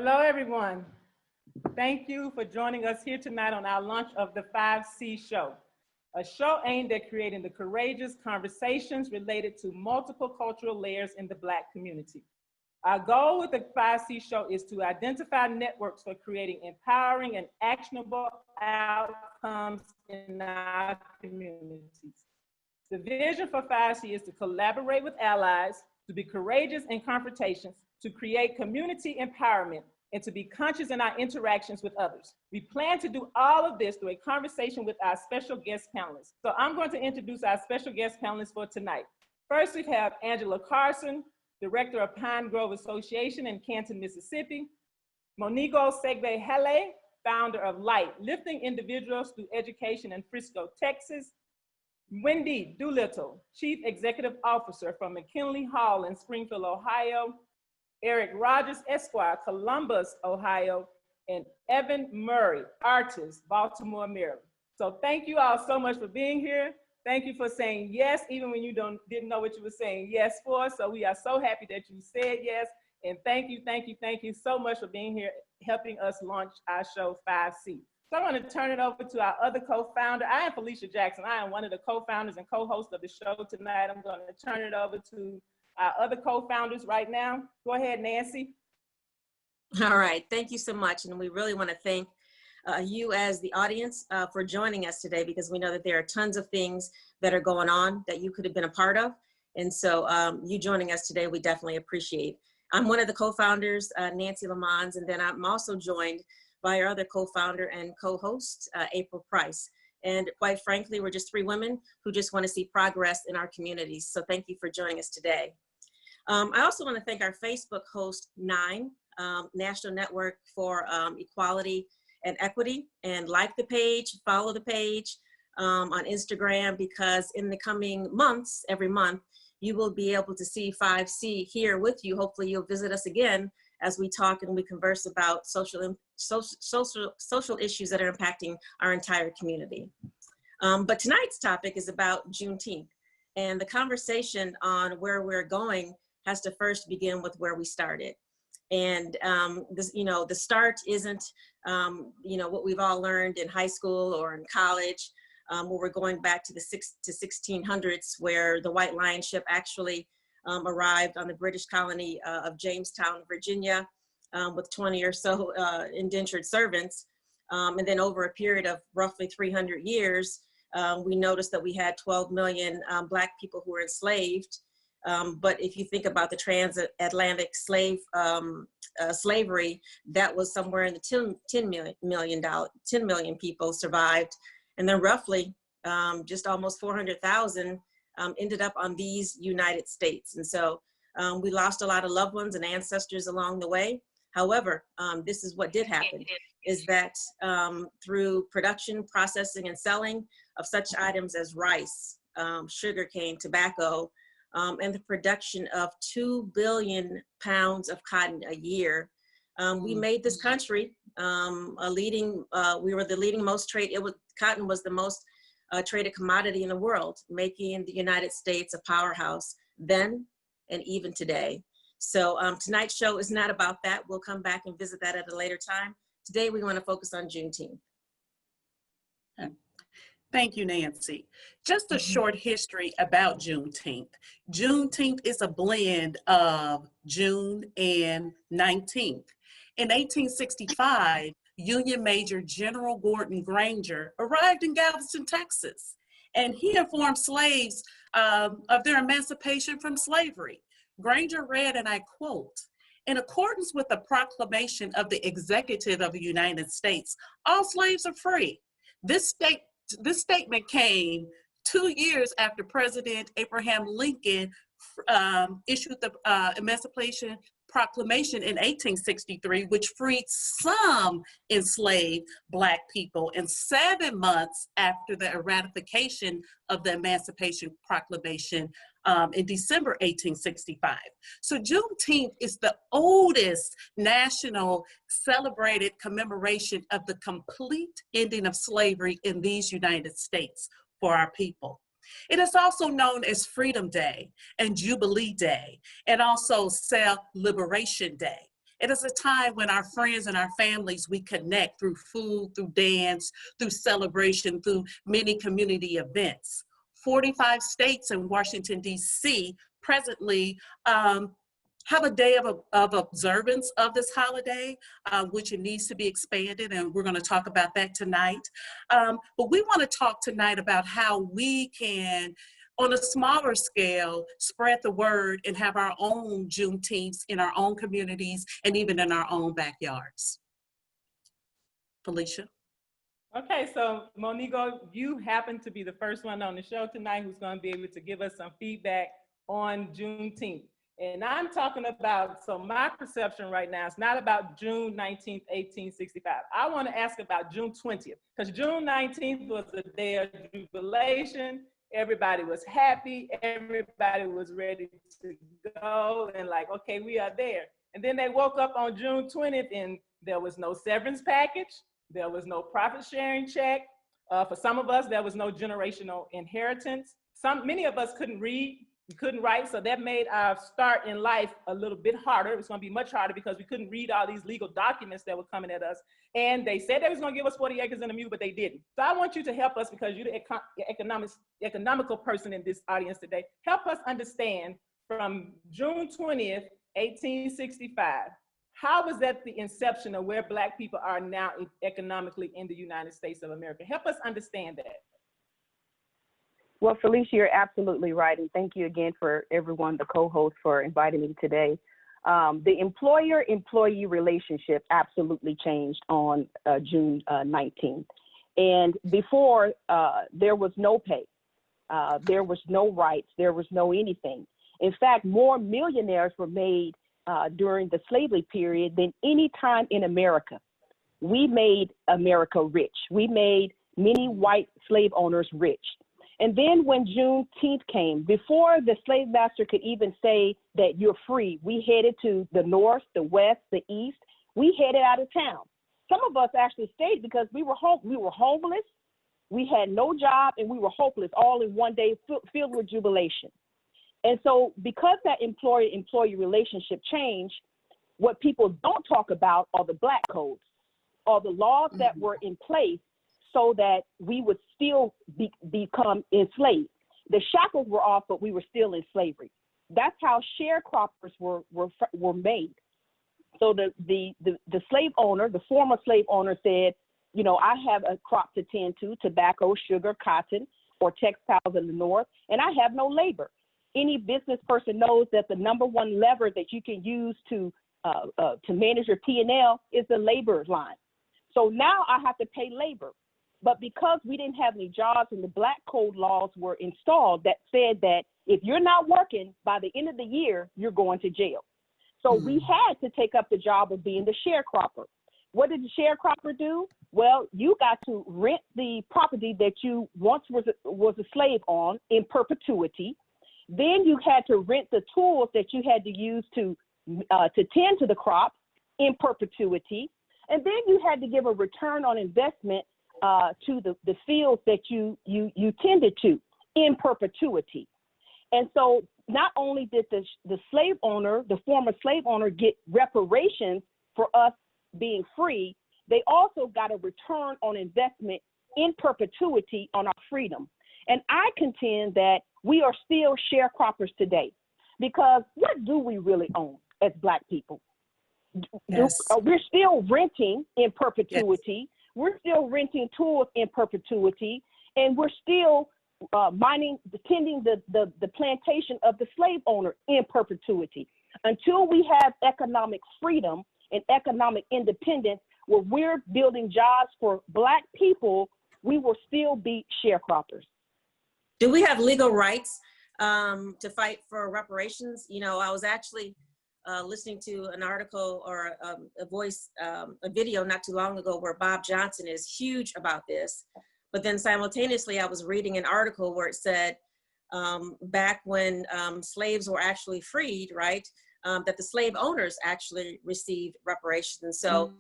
Hello, everyone. Thank you for joining us here tonight on our launch of the 5C Show, a show aimed at creating the courageous conversations related to multiple cultural layers in the Black community. Our goal with the 5C Show is to identify networks for creating empowering and actionable outcomes in our communities. The vision for 5C is to collaborate with allies, to be courageous in confrontations, to create community empowerment, and to be conscious in our interactions with others. We plan to do all of this through a conversation with our special guest panelists. So I'm going to introduce our special guest panelists for tonight. First, we have Angela Carson, Director of Pine Grove Association in Canton, Mississippi. Monigo Segbe Hele, founder of Light, lifting individuals through education in Frisco, Texas. Wendy Doolittle, Chief Executive Officer from McKinley Hall in Springfield, Ohio. Eric Rogers, Esquire, Columbus, Ohio. And Evan Murray, artist, Baltimore, Maryland. So thank you all so much for being here. Thank you for saying yes, even when you didn't know what you were saying yes for. So we are so happy that you said yes. And thank you so much for being here, helping us launch our show 5C. So I'm going to turn it over to our other co-founder. I am Felicia Jackson. I am one of the co-founders and co-hosts of the show tonight. I'm going to turn it over to our other co-founders right now. Go ahead, Nancy. All right, thank you so much. And we really want to thank you as the audience for joining us today, because we know that there are tons of things that are going on that you could have been a part of. And so you joining us today, we definitely appreciate. I'm one of the co-founders, Nancy Lamons, and then I'm also joined by our other co-founder and co-host, April Price. And quite frankly, we're just three women who just want to see progress in our communities. So thank you for joining us today. I also want to thank our Facebook host, NiNE, National Network for Equality and Equity, and like the page, follow the page on Instagram, because in the coming months, every month, you will be able to see 5C here with you. Hopefully you'll visit us again as we talk and we converse about social issues that are impacting our entire community. But tonight's topic is about Juneteenth, and the conversation on where we're going has to first begin with where we started. And this, the start isn't, what we've all learned in high school or in college, where we're going back to the 1600s, where the White Lion ship actually arrived on the British colony of Jamestown, Virginia, with 20 or so indentured servants. And then over a period of roughly 300 years, we noticed that we had 12 million Black people who were enslaved. But if you think about the transatlantic slavery, that was somewhere in the 10 million people survived. And then roughly just almost 400,000 ended up on these United States. And so we lost a lot of loved ones and ancestors along the way. However, this is what did happen, is that through production, processing, and selling of such items as rice, sugarcane, tobacco, and the production of 2 billion pounds of cotton a year, we made this country we were the leading most cotton was the most traded commodity in the world, making the United States a powerhouse then and even today. So tonight's show is not about that. We'll come back and visit that at a later time. Today we want to focus on Juneteenth. Thank you, Nancy. Just a short history about Juneteenth. Juneteenth is a blend of June and 19th. In 1865, Union Major General Gordon Granger arrived in Galveston, Texas, and he informed slaves of their emancipation from slavery. Granger read, and I quote, "In accordance with the proclamation of the Executive of the United States, all slaves are free." This statement came 2 years after President Abraham Lincoln issued the Emancipation Proclamation in 1863, which freed some enslaved Black people, and 7 months after the ratification of the Emancipation Proclamation in December 1865. So Juneteenth is the oldest national celebrated commemoration of the complete ending of slavery in these United States for our people. It is also known as Freedom Day and Jubilee Day, and also Self-Liberation Day. It is a time when our friends and our families, we connect through food, through dance, through celebration, through many community events. 45 states in Washington, D.C. presently have a day of observance of this holiday, which it needs to be expanded, and we're going to talk about that tonight. But we want to talk tonight about how we can, on a smaller scale, spread the word and have our own Juneteenths in our own communities and even in our own backyards. Felicia? Okay, so Monigo, you happen to be the first one on the show tonight who's going to be able to give us some feedback on Juneteenth. And I'm talking about, so my perception right now is not about June 19th, 1865. I want to ask about June 20th, because June 19th was a day of jubilation. Everybody was happy. Everybody was ready to go and like, okay, we are there. And then they woke up on June 20th and there was no severance package. There was no profit sharing check. For some of us, there was no generational inheritance. Many of us couldn't read. We couldn't write, so that made our start in life a little bit harder. It was going to be much harder because we couldn't read all these legal documents that were coming at us. And they said they was going to give us 40 acres and a mule, but they didn't. So I want you to help us, because you're the economical person in this audience today. Help us understand from June 20th, 1865, how was that the inception of where Black people are now economically in the United States of America? Help us understand that. Well, Felicia, you're absolutely right. And thank you again for everyone, the co-host, for inviting me today. The employer-employee relationship absolutely changed on June 19th. And before, there was no pay. There was no rights. There was no anything. In fact, more millionaires were made during the slavery period than any time in America. We made America rich. We made many white slave owners rich. And then when Juneteenth came, before the slave master could even say that you're free, we headed to the north, the west, the east. We headed out of town. Some of us actually stayed because we were homeless, we had no job, and we were hopeless, all in one day, filled with jubilation. And so because that employer-employee relationship changed, what people don't talk about are the Black codes, or the laws that were in place so that we would still become enslaved. The shackles were off, but we were still in slavery. That's how sharecroppers were made. So the slave owner, the former slave owner said, you know, I have a crop to tend to, tobacco, sugar, cotton, or textiles in the north, and I have no labor. Any business person knows that the number one lever that you can use to manage your P&L is the labor line. So now I have to pay labor. But because we didn't have any jobs and the Black code laws were installed that said that if you're not working, by the end of the year, you're going to jail. So we had to take up the job of being the sharecropper. What did the sharecropper do? Well, you got to rent the property that you once was a slave on in perpetuity. Then you had to rent the tools that you had to use to tend to the crop in perpetuity. And then you had to give a return on investment to the fields that you tended to in perpetuity. And so not only did the slave owner, the former slave owner, get reparations for us being free, they also got a return on investment in perpetuity on our freedom. And I contend that we are still sharecroppers today, because what do we really own as Black people? Yes. We're still renting in perpetuity. Yes. We're still renting tools in perpetuity, and we're still tending the plantation of the slave owner in perpetuity. Until we have economic freedom and economic independence, where we're building jobs for Black people, we will still be sharecroppers. Do we have legal rights to fight for reparations? You know, I was actually listening to an article or a video not too long ago where Bob Johnson is huge about this. But then simultaneously, I was reading an article where it said back when slaves were actually freed, right, that the slave owners actually received reparations. So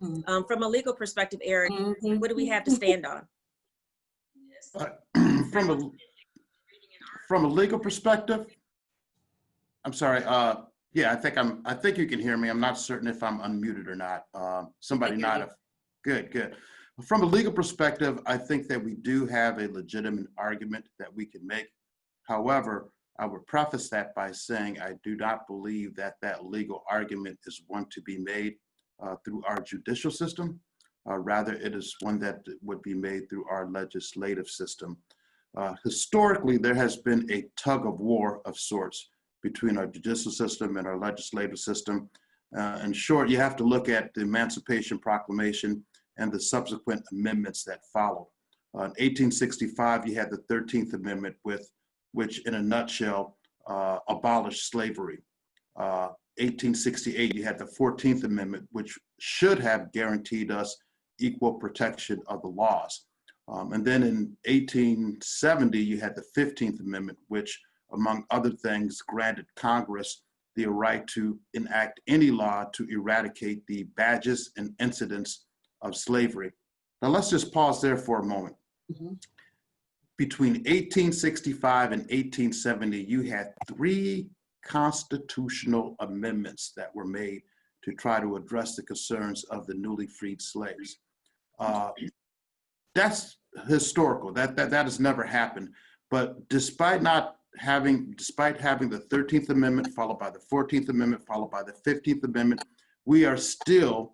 from a legal perspective, Eric, what do we have to stand on? From a legal perspective, I'm sorry, Yeah, I think you can hear me. I'm not certain if I'm unmuted or not. Somebody hear you. not. Good, good. From a legal perspective, I think that we do have a legitimate argument that we can make. However, I would preface that by saying I do not believe that that legal argument is one to be made through our judicial system. Rather, it is one that would be made through our legislative system. Historically, there has been a tug of war of sorts between our judicial system and our legislative system. In short, you have to look at the Emancipation Proclamation and the subsequent amendments that followed. In 1865, you had the 13th Amendment, which in a nutshell abolished slavery. 1868, you had the 14th Amendment, which should have guaranteed us equal protection of the laws. And then in 1870, you had the 15th Amendment, which, among other things, granted Congress the right to enact any law to eradicate the badges and incidents of slavery. Now let's just pause there for a moment. Mm-hmm. Between 1865 and 1870, you had 3 constitutional amendments that were made to try to address the concerns of the newly freed slaves. That's historical. That has never happened. But despite having the 13th Amendment followed by the 14th Amendment followed by the 15th Amendment, we are still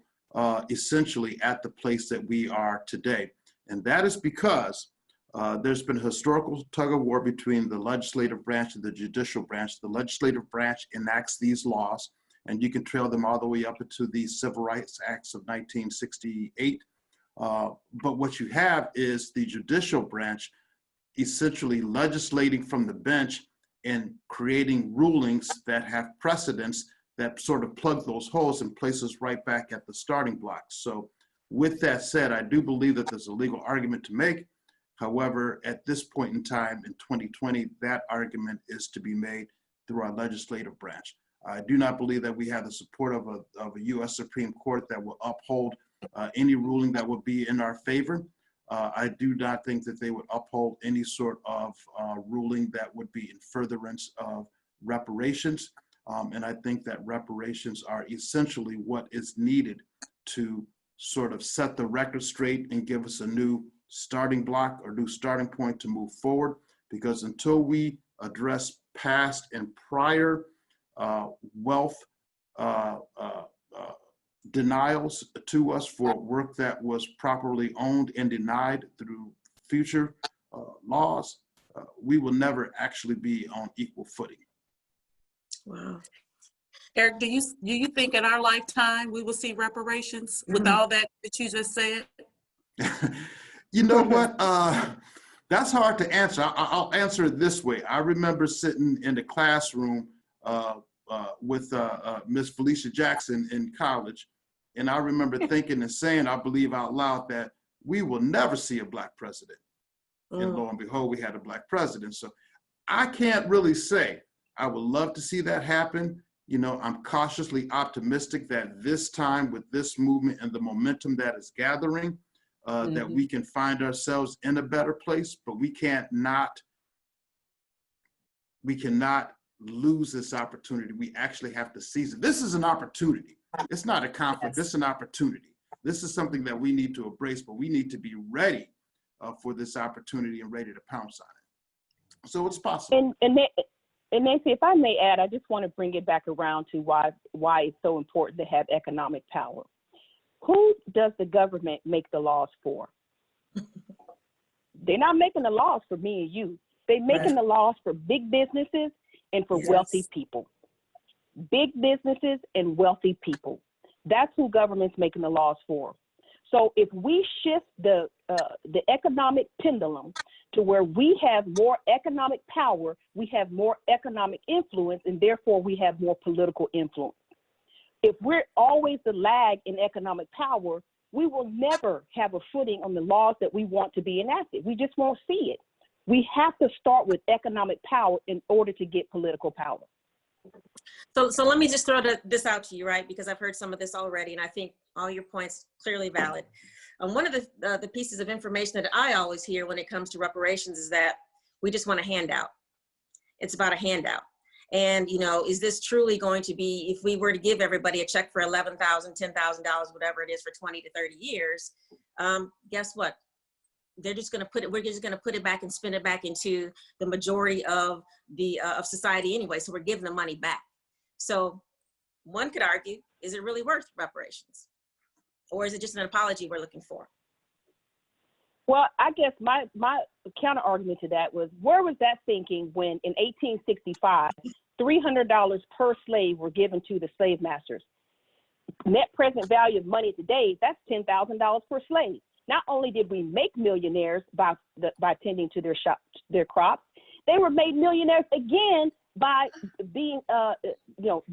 essentially at the place that we are today. And that is because there's been a historical tug of war between the legislative branch and the judicial branch. The legislative branch enacts these laws, and you can trail them all the way up into the Civil Rights Acts of 1968. But what you have is the judicial branch essentially legislating from the bench and creating rulings that have precedents that sort of plug those holes and place us right back at the starting blocks. So with that said, I do believe that there's a legal argument to make. However, at this point in time in 2020, that argument is to be made through our legislative branch. I do not believe that we have the support of a U.S. Supreme Court that will uphold any ruling that would be in our favor. I do not think that they would uphold any sort of ruling that would be in furtherance of reparations. And I think that reparations are essentially what is needed to sort of set the record straight and give us a new starting block or new starting point to move forward. Because until we address past and prior wealth denials to us for work that was properly owned and denied through future laws, we will never actually be on equal footing. Wow. Eric, do you think in our lifetime we will see reparations with all that you just said? You know what? That's hard to answer. I'll answer it this way. I remember sitting in the classroom with Miss Felicia Jackson in college, and I remember thinking and saying, I believe out loud, that we will never see a Black president. And lo and behold, we had a Black president. So I can't really say. I would love to see that happen. You know, I'm cautiously optimistic that this time with this movement and the momentum that is gathering, that we can find ourselves in a better place, but we cannot lose this opportunity. We actually have to seize it. This is an opportunity. It's not a conflict. This is an opportunity. This is something that we need to embrace, but we need to be ready for this opportunity and ready to pounce on it. So it's possible. And Nancy, if I may add, I just want to bring it back around to why it's so important to have economic power. Who does the government make the laws for? They're not making the laws for me and you. They're making the laws for big businesses and for wealthy people. Big businesses and wealthy people. That's who government's making the laws for. So if we shift the economic pendulum to where we have more economic power, we have more economic influence, and therefore we have more political influence. If we're always the lag in economic power, we will never have a footing on the laws that we want to be enacted. We just won't see it. We have to start with economic power in order to get political power. So let me just throw this out to you, right? Because I've heard some of this already, and I think all your points clearly valid. One of the pieces of information that I always hear when it comes to reparations is that we just want a handout. It's about a handout. And, you know, is this truly going to be, if we were to give everybody a check for $11,000, $10,000, whatever it is for 20 to 30 years, guess what? They're just going to put it, we're just going to put it back and spin it back into the majority of the, of society anyway. So we're giving the money back. So one could argue, is it really worth reparations? Or is it just an apology we're looking for? Well, I guess my counter argument to that was, where was that thinking when in 1865, $300 per slave were given to the slave masters? Net present value of money today, that's $10,000 per slave. Not only did we make millionaires by tending to their crops, they were made millionaires again by being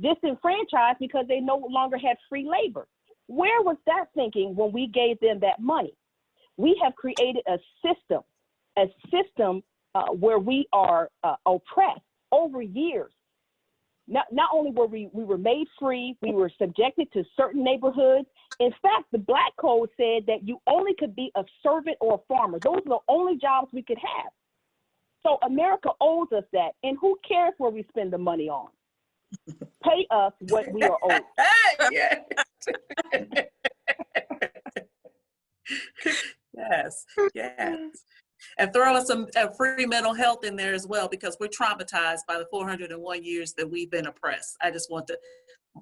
disenfranchised because they no longer had free labor. Where was that thinking when we gave them that money? We have created a system where we are oppressed over years. Not only were we were made free, we were subjected to certain neighborhoods. In fact, the Black Code said that you only could be a servant or a farmer. Those are the only jobs we could have. So America owes us that. And who cares where we spend the money on? Pay us what we are owed. Yes. Yes, yes. And throw us some free mental health in there as well, because we're traumatized by the 401 years that we've been oppressed. I just want to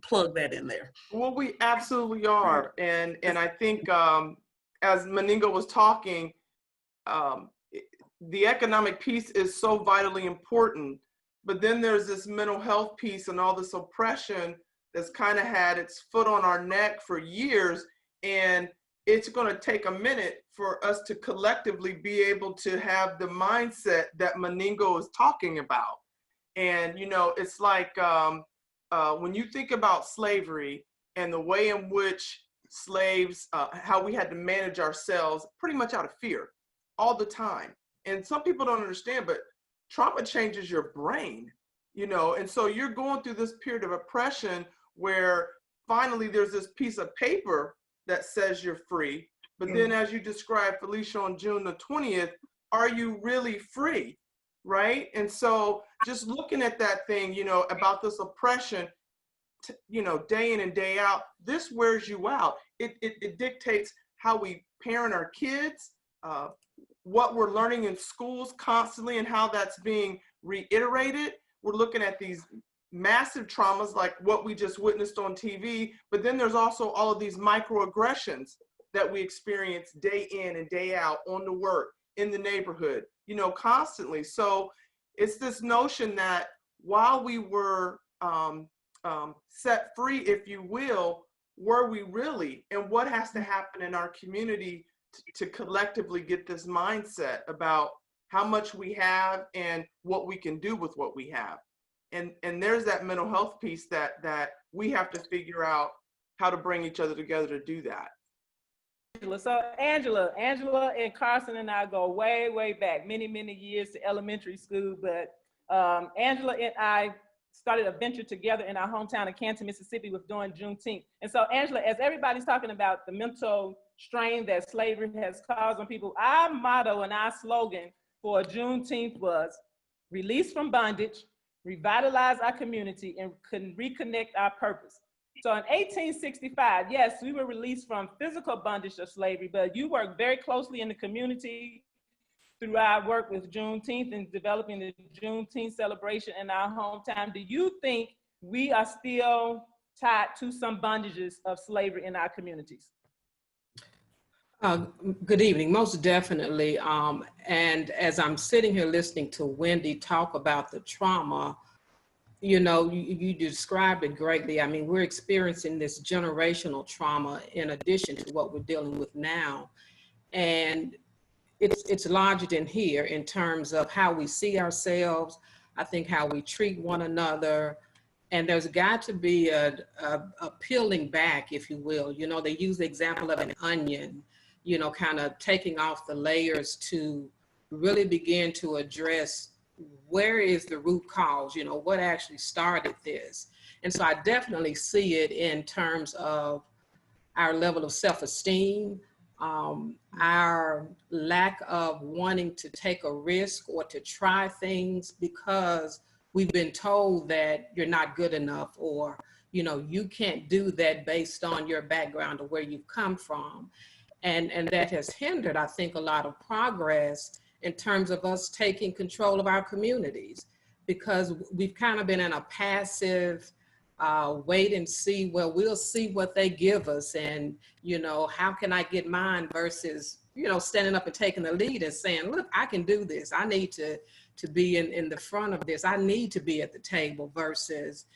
plug that in there. Well, we absolutely are. And I think as Maninga was talking, the economic piece is so vitally important, but then there's this mental health piece and all this oppression that's kind of had its foot on our neck for years. And it's going to take a minute for us to collectively be able to have the mindset that Maningo is talking about. And, you know, it's like when you think about slavery and the way in which slaves, how we had to manage ourselves pretty much out of fear all the time. And some people don't understand, but trauma changes your brain, you know, and so you're going through this period of oppression where finally there's this piece of paper that says you're free. But then as you described, Felicia, on June the 20th, are you really free, right? And so just looking at that thing, you know, about this oppression, you know, day in and day out, this wears you out. It dictates how we parent our kids, what we're learning in schools constantly and how that's being reiterated. We're looking at these massive traumas like what we just witnessed on TV, but then there's also all of these microaggressions that we experience day in and day out on the work, in the neighborhood, you know, constantly. So it's this notion that while we were set free, if you will, were we really? And what has to happen in our community to collectively get this mindset about how much we have and what we can do with what we have? And there's that mental health piece that we have to figure out how to bring each other together to do that. So Angela and Carson and I go way, way back, many, many years to elementary school. But Angela and I started a venture together in our hometown of Canton, Mississippi, with doing Juneteenth. And so Angela, as everybody's talking about the mental strain that slavery has caused on people, our motto and our slogan for Juneteenth was release from bondage, revitalize our community, and reconnect our purpose. So in 1865, yes, we were released from physical bondage of slavery, but you worked very closely in the community through our work with Juneteenth and developing the Juneteenth celebration in our hometown. Do you think we are still tied to some bondages of slavery in our communities? Good evening, most definitely. And as I'm sitting here listening to Wendy talk about the trauma, you know, you described it greatly. I mean, we're experiencing this generational trauma in addition to what we're dealing with now. And it's lodged in here in terms of how we see ourselves, I think how we treat one another. And there's got to be a peeling back, if you will. You know, they use the example of an onion, you know, kind of taking off the layers to really begin to address where is the root cause, you know, what actually started this. And so I definitely see it in terms of our level of self-esteem, our lack of wanting to take a risk or to try things because we've been told that you're not good enough, or, you know, you can't do that based on your background or where you've come from. And that has hindered, I think, a lot of progress in terms of us taking control of our communities, because we've kind of been in a passive wait and see, well, we'll see what they give us, and, you know, how can I get mine, versus, you know, standing up and taking the lead and saying, look, I can do this. I need to be in the front of this. I need to be at the table, versus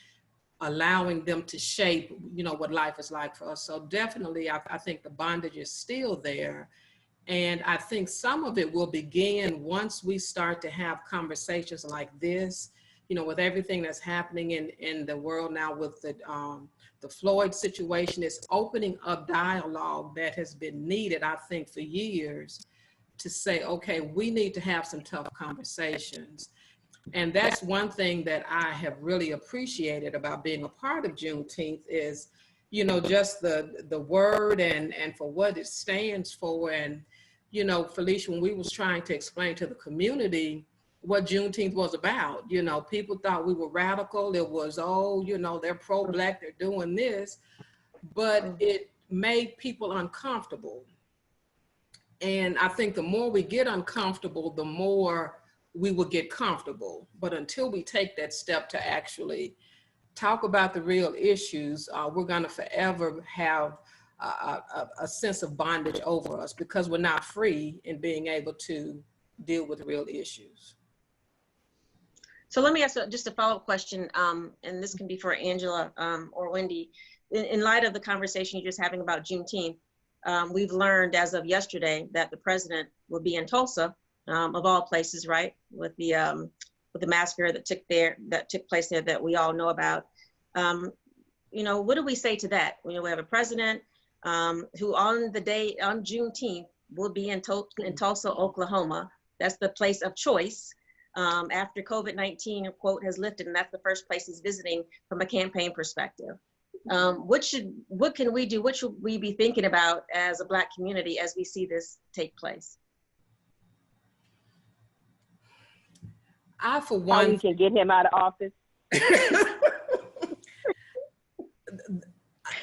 allowing them to shape, you know, what life is like for us. So definitely, I think the bondage is still there. And I think some of it will begin once we start to have conversations like this, you know, with everything that's happening in the world now with the Floyd situation. Is opening up dialogue that has been needed, I think, for years, to say, okay, we need to have some tough conversations. And that's one thing that I have really appreciated about being a part of Juneteenth is, you know, just the word and for what it stands for. And, you know, Felicia, when we was trying to explain to the community what Juneteenth was about, you know, people thought we were radical. It was, oh, you know, they're pro-Black, they're doing this, but it made people uncomfortable. And I think the more we get uncomfortable, the more we will get comfortable. But until we take that step to actually talk about the real issues, we're gonna forever have a sense of bondage over us, because we're not free in being able to deal with real issues. So let me ask just a follow-up question, and this can be for Angela or Wendy. In light of the conversation you're just having about Juneteenth, we've learned as of yesterday that the president will be in Tulsa, of all places, right? With the massacre that took place there that we all know about. You know, what do we say to that? You know, we have a president who on Juneteenth will be in Tulsa, Oklahoma. That's the place of choice after COVID-19 quote has lifted, and that's the first place he's visiting from a campaign perspective. What can we do? What should we be thinking about as a Black community as we see this take place? For How one, we can get him out of office.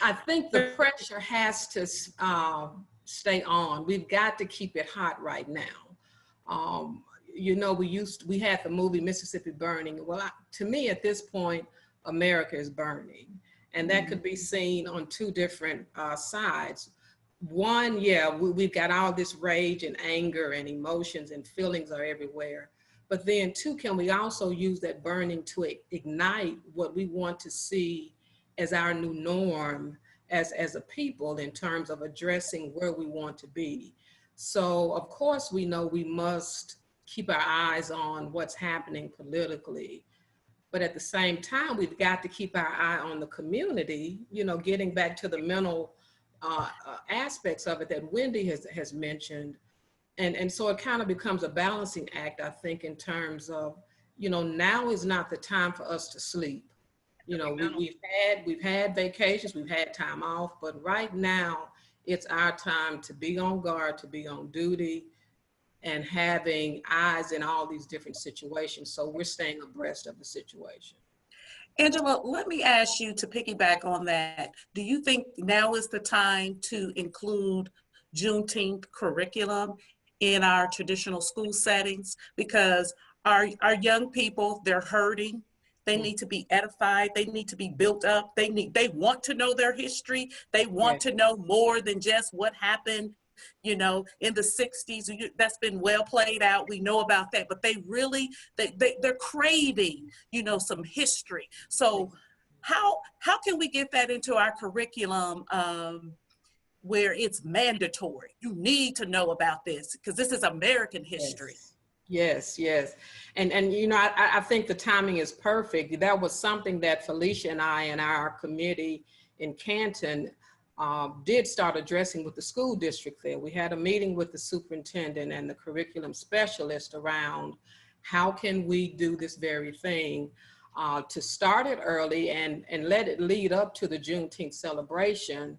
I think the pressure has to stay on. We've got to keep it hot right now. You know, we had the movie Mississippi Burning. Well, to me at this point, America is burning. And that could be seen on two different sides. One, yeah, we've got all this rage and anger and emotions and feelings are everywhere. But then two, can we also use that burning to ignite what we want to see as our new norm as a people in terms of addressing where we want to be? So of course we know we must keep our eyes on what's happening politically. But at the same time, we've got to keep our eye on the community, you know, getting back to the mental aspects of it that Wendy has mentioned. And so it kind of becomes a balancing act, I think, in terms of, you know, now is not the time for us to sleep. You know, we've had vacations, we've had time off, but right now it's our time to be on guard, to be on duty, and having eyes in all these different situations. So we're staying abreast of the situation. Angela, let me ask you to piggyback on that. Do you think now is the time to include Juneteenth curriculum in our traditional school settings? Because our young people, they're hurting. They need to be edified. They need to be built up. They want to know their history. They want to know more than just what happened, you know, in the 60s. That's been well played out. We know about that, but they really, they're craving, you know, some history. So how can we get that into our curriculum where it's mandatory? You need to know about this because this is American history. Yes. And you know, I think the timing is perfect. That was something that Felicia and I and our committee in Canton did start addressing with the school district there. We had a meeting with the superintendent and the curriculum specialist around how can we do this very thing to start it early and let it lead up to the Juneteenth celebration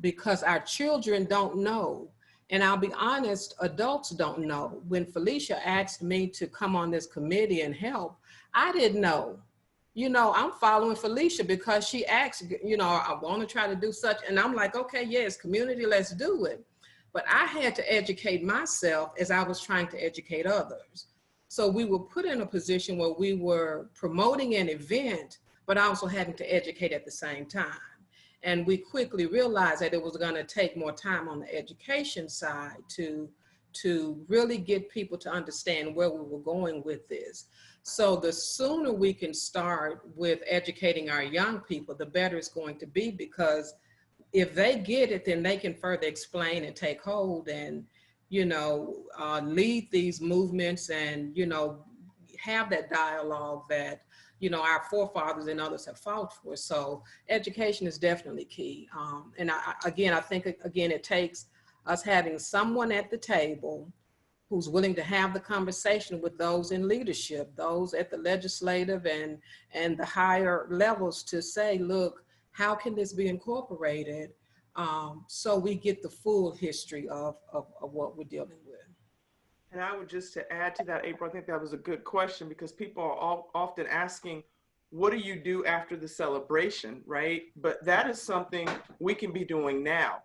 because our children don't know. And I'll be honest, adults don't know. When Felicia asked me to come on this committee and help, I didn't know. You know, I'm following Felicia because she asked, you know, I want to try to do such. And I'm like, okay, yes, community, let's do it. But I had to educate myself as I was trying to educate others. So we were put in a position where we were promoting an event, but also having to educate at the same time. And we quickly realized that it was going to take more time on the education side to really get people to understand where we were going with this. So the sooner we can start with educating our young people, the better it's going to be, because if they get it, then they can further explain and take hold and, you know, lead these movements and, you know, have that dialogue that, you know, our forefathers and others have fought for. So education is definitely key. And I think it takes us having someone at the table who's willing to have the conversation with those in leadership, those at the legislative and the higher levels, to say, look, how can this be incorporated so we get the full history of what we're dealing with. And I would just to add to that, April, I think that was a good question, because people are often asking, what do you do after the celebration, right? But that is something we can be doing now.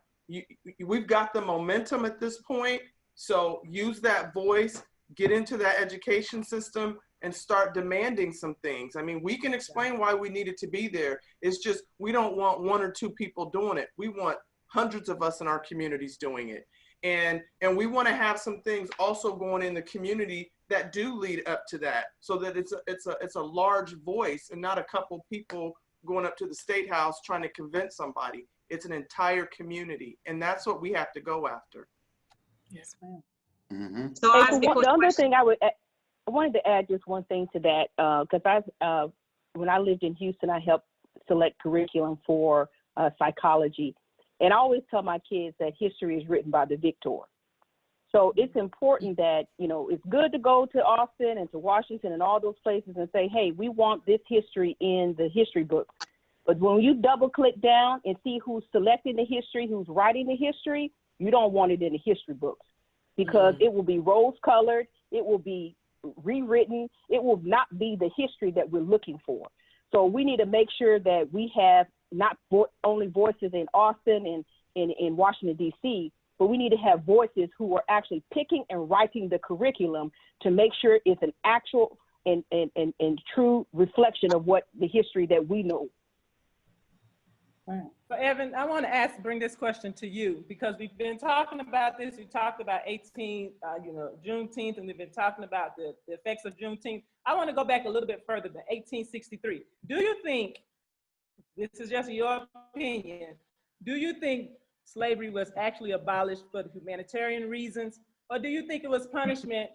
We've got the momentum at this point, so use that voice, get into that education system, and start demanding some things. I mean, we can explain why we needed to be there. It's just, we don't want one or two people doing it. We want hundreds of us in our communities doing it. And we want to have some things also going in the community that do lead up to that, so that it's a large voice and not a couple people going up to the State House trying to convince somebody. It's an entire community, and that's what we have to go after. Yes, ma'am. Mm-hmm. So The other thing I wanted to add just one thing to that, because when I lived in Houston, I helped select curriculum for psychology. And I always tell my kids that history is written by the victor. So it's important that, you know, it's good to go to Austin and to Washington and all those places and say, hey, we want this history in the history books. But when you double click down and see who's selecting the history, who's writing the history, you don't want it in the history books, because it will be rose colored, it will be rewritten, it will not be the history that we're looking for. So we need to make sure that we have not only voices in Austin and in Washington, D.C., but we need to have voices who are actually picking and writing the curriculum to make sure it's an actual and true reflection of what the history that we know. So Evan, I want to bring this question to you, because we've been talking about this. We talked about Juneteenth, and we've been talking about the effects of Juneteenth. I want to go back a little bit further than 1863. Do you think, this is just your opinion, do you think slavery was actually abolished for humanitarian reasons, or do you think it was punishment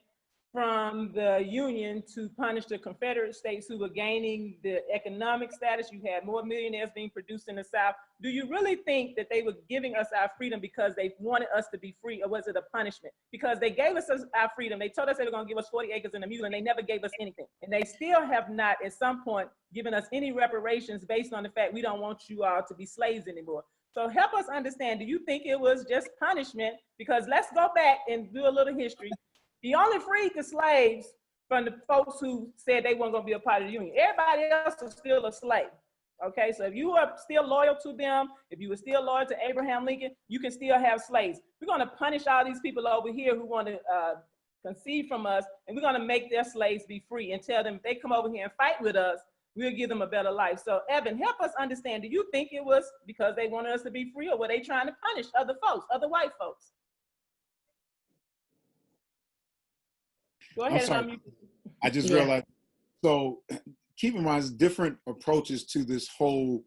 from the Union to punish the Confederate States who were gaining the economic status? You had more millionaires being produced in the South. Do you really think that they were giving us our freedom because they wanted us to be free, or was it a punishment? Because they gave us our freedom. They told us they were going to give us 40 acres and a mule, and they never gave us anything. And they still have not, at some point, given us any reparations based on the fact we don't want you all to be slaves anymore. So help us understand, do you think it was just punishment? Because let's go back and do a little history. He only freed the slaves from the folks who said they weren't going to be a part of the Union. Everybody else was still a slave. Okay, so if you are still loyal to them, if you were still loyal to Abraham Lincoln, you can still have slaves. We're going to punish all these people over here who want to conceive from us, and we're going to make their slaves be free and tell them if they come over here and fight with us, we'll give them a better life. So Evan, help us understand, do you think it was because they wanted us to be free, or were they trying to punish other folks, other white folks? Go ahead. I just realized, so keep in mind, there's different approaches to this whole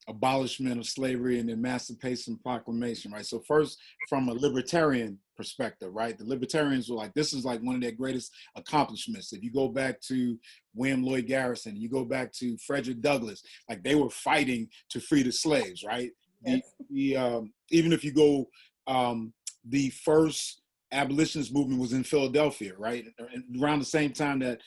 abolishment of slavery and the Emancipation Proclamation, right? So first, from a libertarian perspective, right? The libertarians were like, this is like one of their greatest accomplishments. If you go back to William Lloyd Garrison, you go back to Frederick Douglass, like they were fighting to free the slaves, right? Yes. Even if you go, the first abolitionist movement was in Philadelphia, right? Around the same time that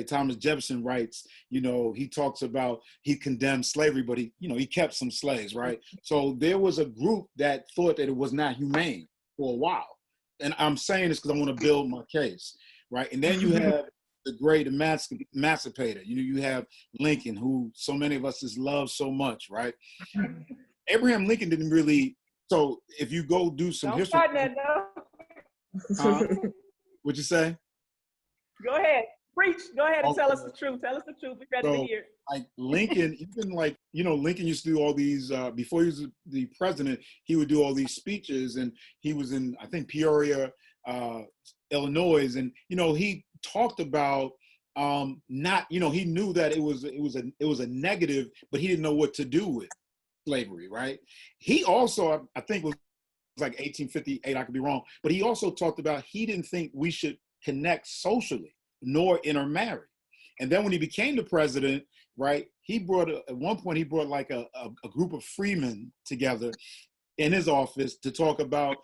Thomas Jefferson writes, you know, he talks about, he condemned slavery, but he kept some slaves, right? So there was a group that thought that it was not humane for a while. And I'm saying this because I want to build my case, right? And then you have the great emancipator. You have Lincoln, who so many of us just love so much, right? Abraham Lincoln didn't really. So if you go do some history, start that, though. What'd you say? Go ahead, preach. Go ahead and Okay. tell us the truth. Tell us the truth. We're ready to hear. Like Lincoln, even like, Lincoln used to do all these, before he was the president, he would do all these speeches, and he was in, I think, Peoria, Illinois. And, he talked about not, he knew that it was a negative, but he didn't know what to do with slavery, right? He also, I think it was like 1858, I could be wrong, but he also talked about he didn't think we should connect socially nor intermarry. And then when he became the president, right, at one point he brought like a group of freemen together in his office to talk about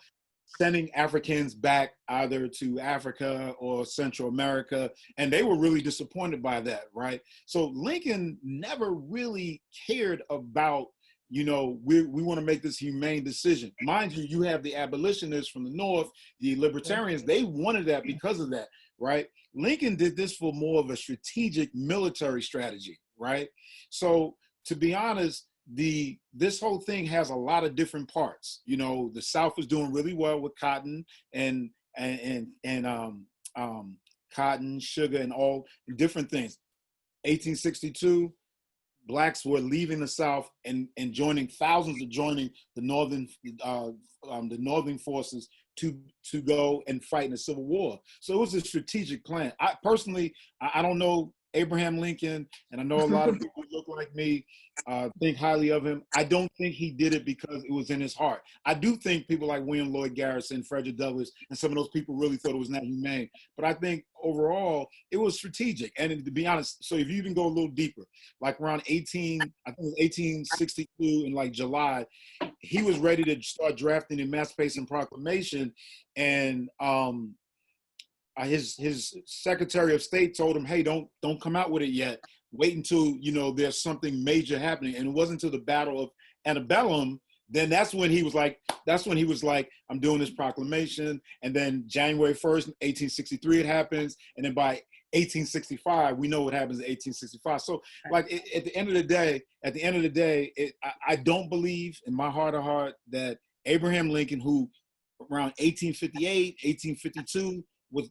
sending Africans back either to Africa or Central America. And they were really disappointed by that, right? So Lincoln never really cared about, we want to make this humane decision. Mind you, you have the abolitionists from the North, the libertarians, they wanted that because of that, right? Lincoln did this for more of a strategic military strategy, right? So to be honest, this whole thing has a lot of different parts. The South was doing really well with cotton and cotton, sugar, and all different things. 1862, Blacks were leaving the South and thousands of joining the northern forces to go and fight in the Civil War. So it was a strategic plan. I personally don't know Abraham Lincoln, and I know a lot of people who look like me think highly of him. I don't think he did it because it was in his heart. I do think people like William Lloyd Garrison, Frederick Douglass, and some of those people really thought it was not humane. But I think overall it was strategic. And to be honest, so if you even go a little deeper, like around 1862 in like July, he was ready to start drafting the Emancipation Proclamation, and his Secretary of State told him, "Hey, don't come out with it yet. Wait until there's something major happening." And it wasn't until the Battle of Antebellum, then that's when he was like, "I'm doing this proclamation." And then January 1st, 1863, it happens, and then by 1865, we know what happens in 1865. So, like at the end of the day, I don't believe in my heart of heart that Abraham Lincoln, who around 1858, 1852.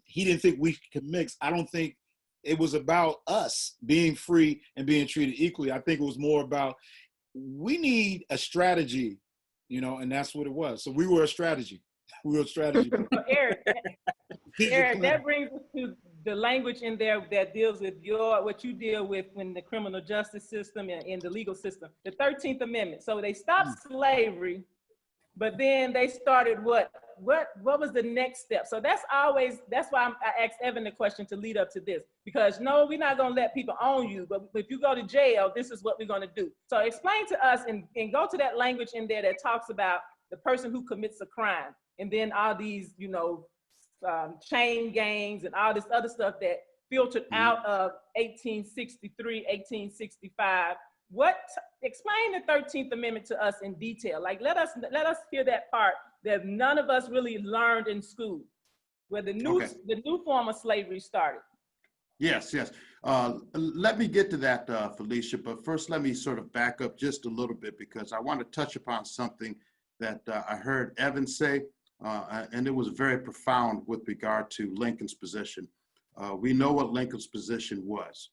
He didn't think we could mix. I don't think it was about us being free and being treated equally. I think it was more about we need a strategy, and that's what it was. So we were a strategy. We were a strategy. Eric, that brings us to the language in there that deals with what you deal with in the criminal justice system and in the legal system, the 13th Amendment. So they stopped slavery, but then they started what was the next step? So that's why I asked Evan the question to lead up to this, because no, we're not going to let people own you, but if you go to jail, this is what we're going to do. So explain to us and go to that language in there that talks about the person who commits a crime, and then all these, chain gangs and all this other stuff that filtered out of 1863, 1865. Explain the 13th Amendment to us in detail. Like, let us hear that part that none of us really learned in school, where the new form of slavery started. Yes. Let me get to that, Felicia, but first let me sort of back up just a little bit, because I want to touch upon something that I heard Evan say, and it was very profound with regard to Lincoln's position. We know what Lincoln's position was.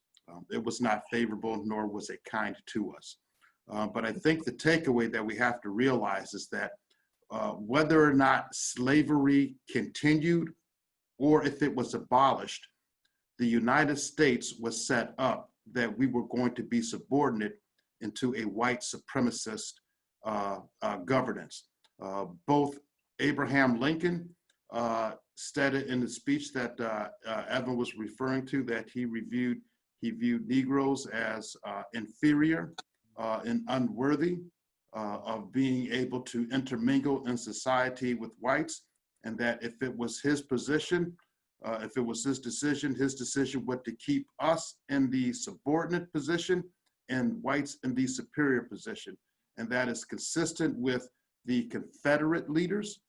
It was not favorable, nor was it kind to us. But I think the takeaway that we have to realize is that whether or not slavery continued or if it was abolished, the United States was set up that we were going to be subordinate into a white supremacist governance. Both Abraham Lincoln stated in the speech that Evan was referring to that he viewed Negroes as inferior and unworthy of being able to intermingle in society with whites, and that if it was his position, if it was his decision was to keep us in the subordinate position and whites in the superior position. And that is consistent with the Confederate leaders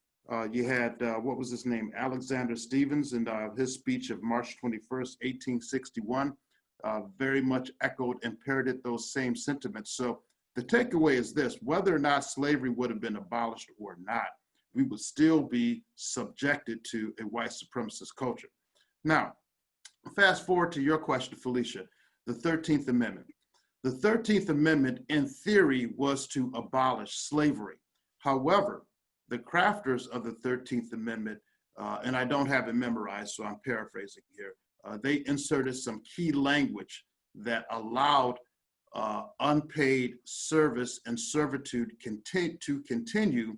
You had, what was his name? Alexander Stevens, and his speech of March 21st, 1861, very much echoed and parroted those same sentiments. So the takeaway is this: whether or not slavery would have been abolished or not, we would still be subjected to a white supremacist culture. Now, fast forward to your question, Felicia, the 13th Amendment. The 13th Amendment, in theory, was to abolish slavery. However, the crafters of the 13th Amendment, and I don't have it memorized, so I'm paraphrasing here, they inserted some key language that allowed unpaid service and servitude to continue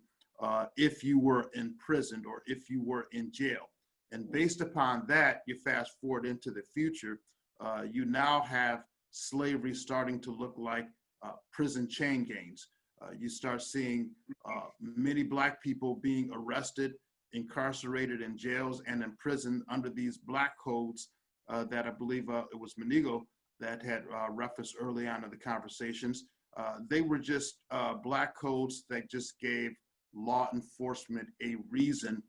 if you were imprisoned or if you were in jail. And based upon that, you fast forward into the future, you now have slavery starting to look like prison chain gangs. You start seeing many Black people being arrested, incarcerated in jails and imprisoned under these Black codes that I believe it was Manigo that had referenced early on in the conversations. They were just Black codes that just gave law enforcement a reason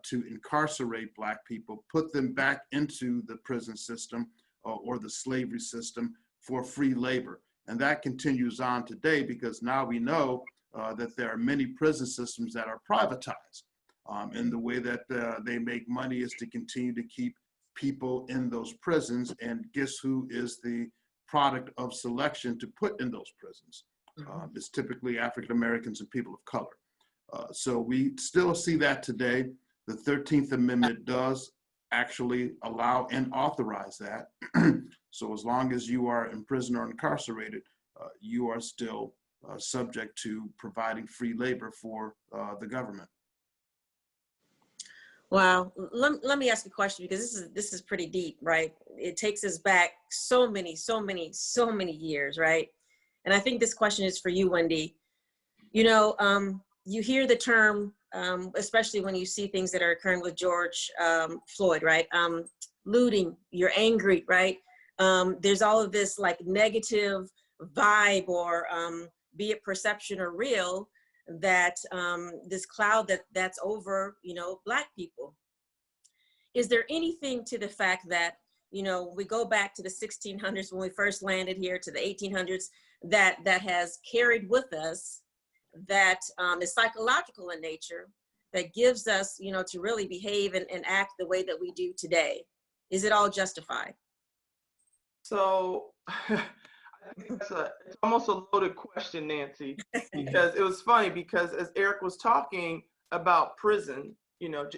to incarcerate Black people, put them back into the prison system or the slavery system for free labor. And that continues on today, because now we know that there are many prison systems that are privatized. And the way that they make money is to continue to keep people in those prisons. And guess who is the product of selection to put in those prisons? It's typically African Americans and people of color. So we still see that today. The 13th Amendment does actually allow and authorize that. So as long as you are imprisoned or incarcerated, you are still subject to providing free labor for the government. Wow. Let me ask a question, because this is pretty deep, right? It takes us back so many years, right? And I think this question is for you, Wendy. You know, you hear the term, especially when you see things that are occurring with George Floyd, right? Looting, you're angry, right? There's all of this like negative vibe, or be it perception or real, that this cloud that's over, you know, Black people. Is there anything to the fact that, you know, we go back to the 1600s when we first landed here, to the 1800s, that has carried with us, that is psychological in nature, that gives us, you know, to really behave and act the way that we do today? Is it all justified? So I think it's almost a loaded question, Nancy, because it was funny, because as Eric was talking about prison, you know,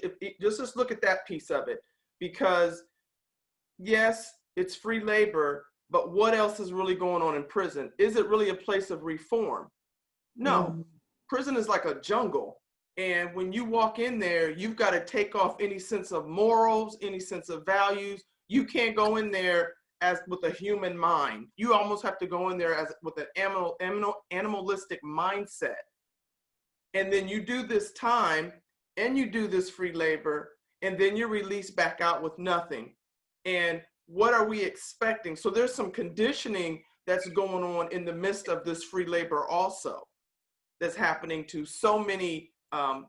just look at that piece of it, because yes, it's free labor, but what else is really going on in prison? Is it really a place of reform? No. Prison is like a jungle. And when you walk in there, you've got to take off any sense of morals, any sense of values. You can't go in there as with a human mind. You almost have to go in there as with an animalistic mindset. And then you do this time, and you do this free labor, and then you're released back out with nothing. And what are we expecting? So there's some conditioning that's going on in the midst of this free labor also, that's happening to so many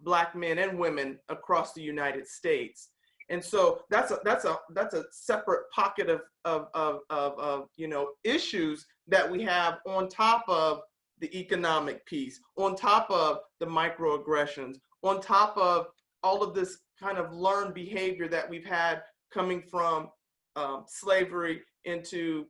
Black men and women across the United States. And so that's a separate pocket of you know, issues that we have on top of the economic piece, on top of the microaggressions, on top of all of this kind of learned behavior that we've had coming from slavery into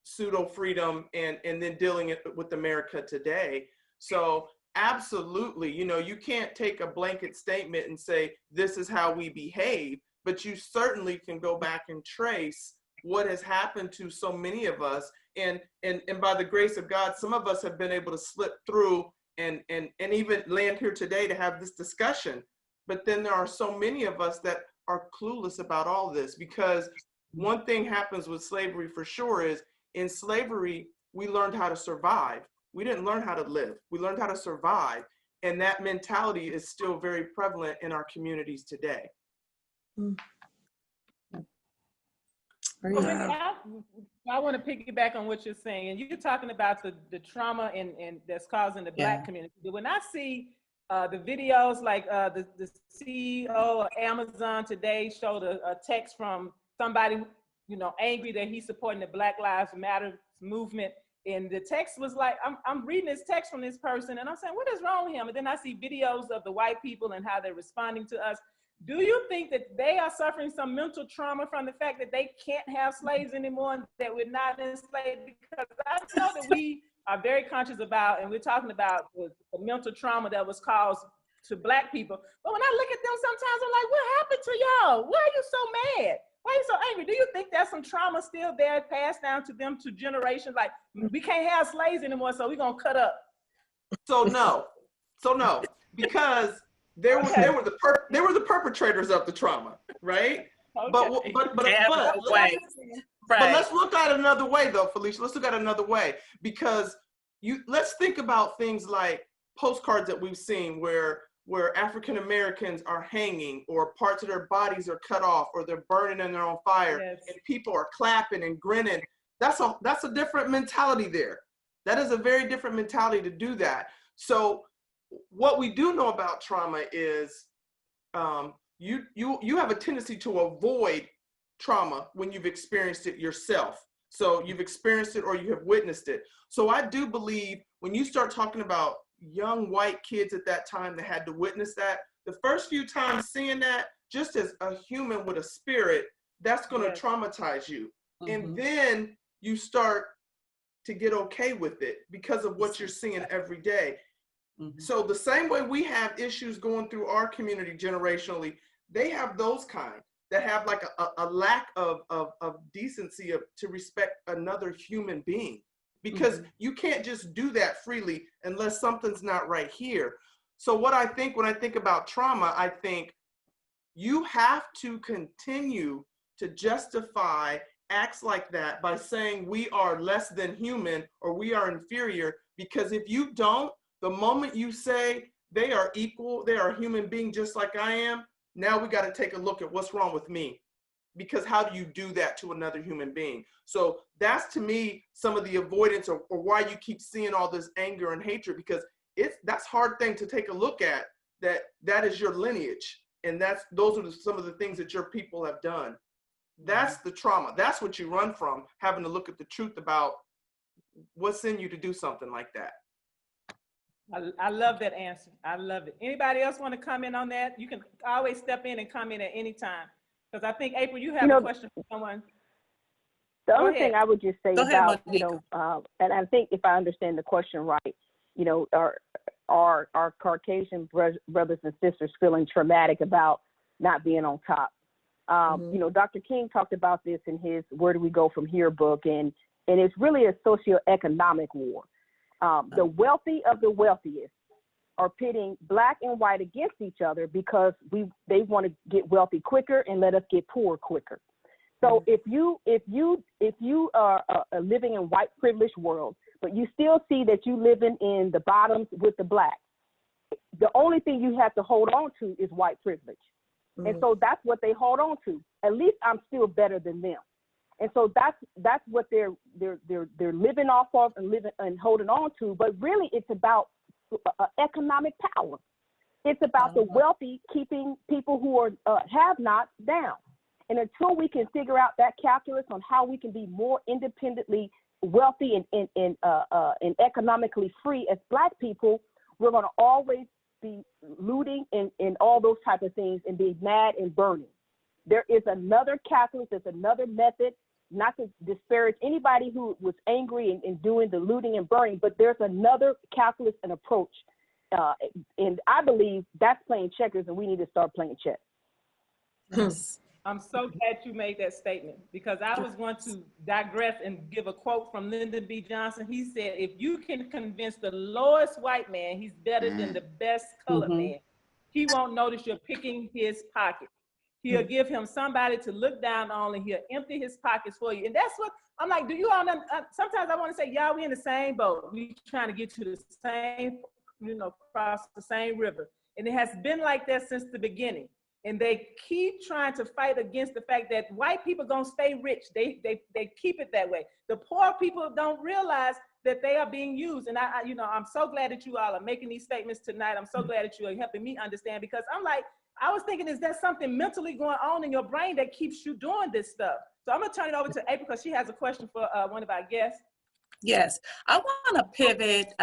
pseudo freedom, and then dealing with America today. So absolutely, you know, you can't take a blanket statement and say this is how we behave, but you certainly can go back and trace what has happened to so many of us, and by the grace of God, some of us have been able to slip through and even land here today to have this discussion. But then there are so many of us that are clueless about all this, because one thing happens with slavery for sure is, in slavery, we learned how to survive. We didn't learn how to live. We learned how to survive. And that mentality is still very prevalent in our communities today. I want to piggyback on what you're saying. And you're talking about the trauma and that's causing the Black community. When I see The videos, like the CEO of Amazon today showed a text from somebody, you know, angry that he's supporting the Black Lives Matter movement. And the text was like, I'm reading this text from this person and I'm saying, what is wrong with him? And then I see videos of the white people and how they're responding to us. Do you think that they are suffering some mental trauma from the fact that they can't have slaves anymore and that we're not enslaved? Because I know that we are very conscious about, and we're talking about the mental trauma that was caused to Black people. But when I look at them, sometimes I'm like, what happened to y'all? Why are you so mad? Why are you so angry? Do you think there's some trauma still there passed down to them to generations? Like, we can't have slaves anymore, so we're gonna cut up. So no, because they were the perpetrators of the trauma, right? Okay. But let's look at it another way, though, Felicia. Let's look at it another way, because let's think about things like postcards that we've seen where African Americans are hanging, or parts of their bodies are cut off, or they're burning and they're on fire, Yes. and people are clapping and grinning. That's a different mentality there. That is a very different mentality to do that. So what we do know about trauma is you have a tendency to avoid trauma when you've experienced it yourself. So you've experienced it or you have witnessed it. So I do believe when you start talking about young white kids at that time that had to witness that, the first few times seeing that, just as a human with a spirit, that's going to Yes. traumatize you. Mhm. And then you start to get okay with it because of what you're seeing every day. Mhm. So the same way we have issues going through our community generationally, they have those kind that have like a lack of decency to respect another human being, because you can't just do that freely unless something's not right here. So what I think when I think about trauma, I think you have to continue to justify acts like that by saying we are less than human or we are inferior, because if you don't, the moment you say they are equal, they are a human being just like I am, now we got to take a look at what's wrong with me, because how do you do that to another human being? So that's, to me, some of the avoidance or why you keep seeing all this anger and hatred, because that's hard thing to take a look at, that is your lineage. And those are some of the things that your people have done. That's the trauma. That's what you run from, having to look at the truth about what's in you to do something like that. I love that answer. I love it. Anybody else want to comment on that? You can always step in and comment at any time. Because I think, April, you have a question for someone. The Go only ahead. thing I would just say Go ahead, about, Monica. and I think if I understand the question right, our Caucasian brothers and sisters feeling traumatic about not being on top. Dr. King talked about this in his Where Do We Go From Here book, and it's really a socioeconomic war. The wealthy of the wealthiest are pitting Black and white against each other because they want to get wealthy quicker and let us get poor quicker. So if you are living in white privileged world, but you still see that you living in the bottoms with the Blacks, the only thing you have to hold on to is white privilege. And so that's what they hold on to. At least I'm still better than them. And so that's what they're living off of and holding on to. But really, it's about economic power. It's about the wealthy keeping people who are have-nots down. And until we can figure out that calculus on how we can be more independently wealthy and economically free as Black people, we're going to always be looting and all those type of things and be mad and burning. There is another calculus, there's another method, not to disparage anybody who was angry and doing the looting and burning, but there's another calculus and approach. And I believe that's playing checkers, and we need to start playing chess. Yes. I'm so glad you made that statement, because I was going to digress and give a quote from Lyndon B. Johnson. He said, if you can convince the lowest white man he's better than the best colored man, he won't notice you're picking his pocket. He'll give him somebody to look down on, and he'll empty his pockets for you. And that's what I'm like, do you all know? Sometimes I want to say, y'all, we in the same boat. We trying to get to the same, cross the same river. And it has been like that since the beginning. And they keep trying to fight against the fact that white people gonna stay rich. They keep it that way. The poor people don't realize that they are being used. And I'm so glad that you all are making these statements tonight. I'm so glad that you are helping me understand, because I'm like, I was thinking, is there something mentally going on in your brain that keeps you doing this stuff? So I'm gonna turn it over to April because she has a question for one of our guests. Yes, I want to pivot,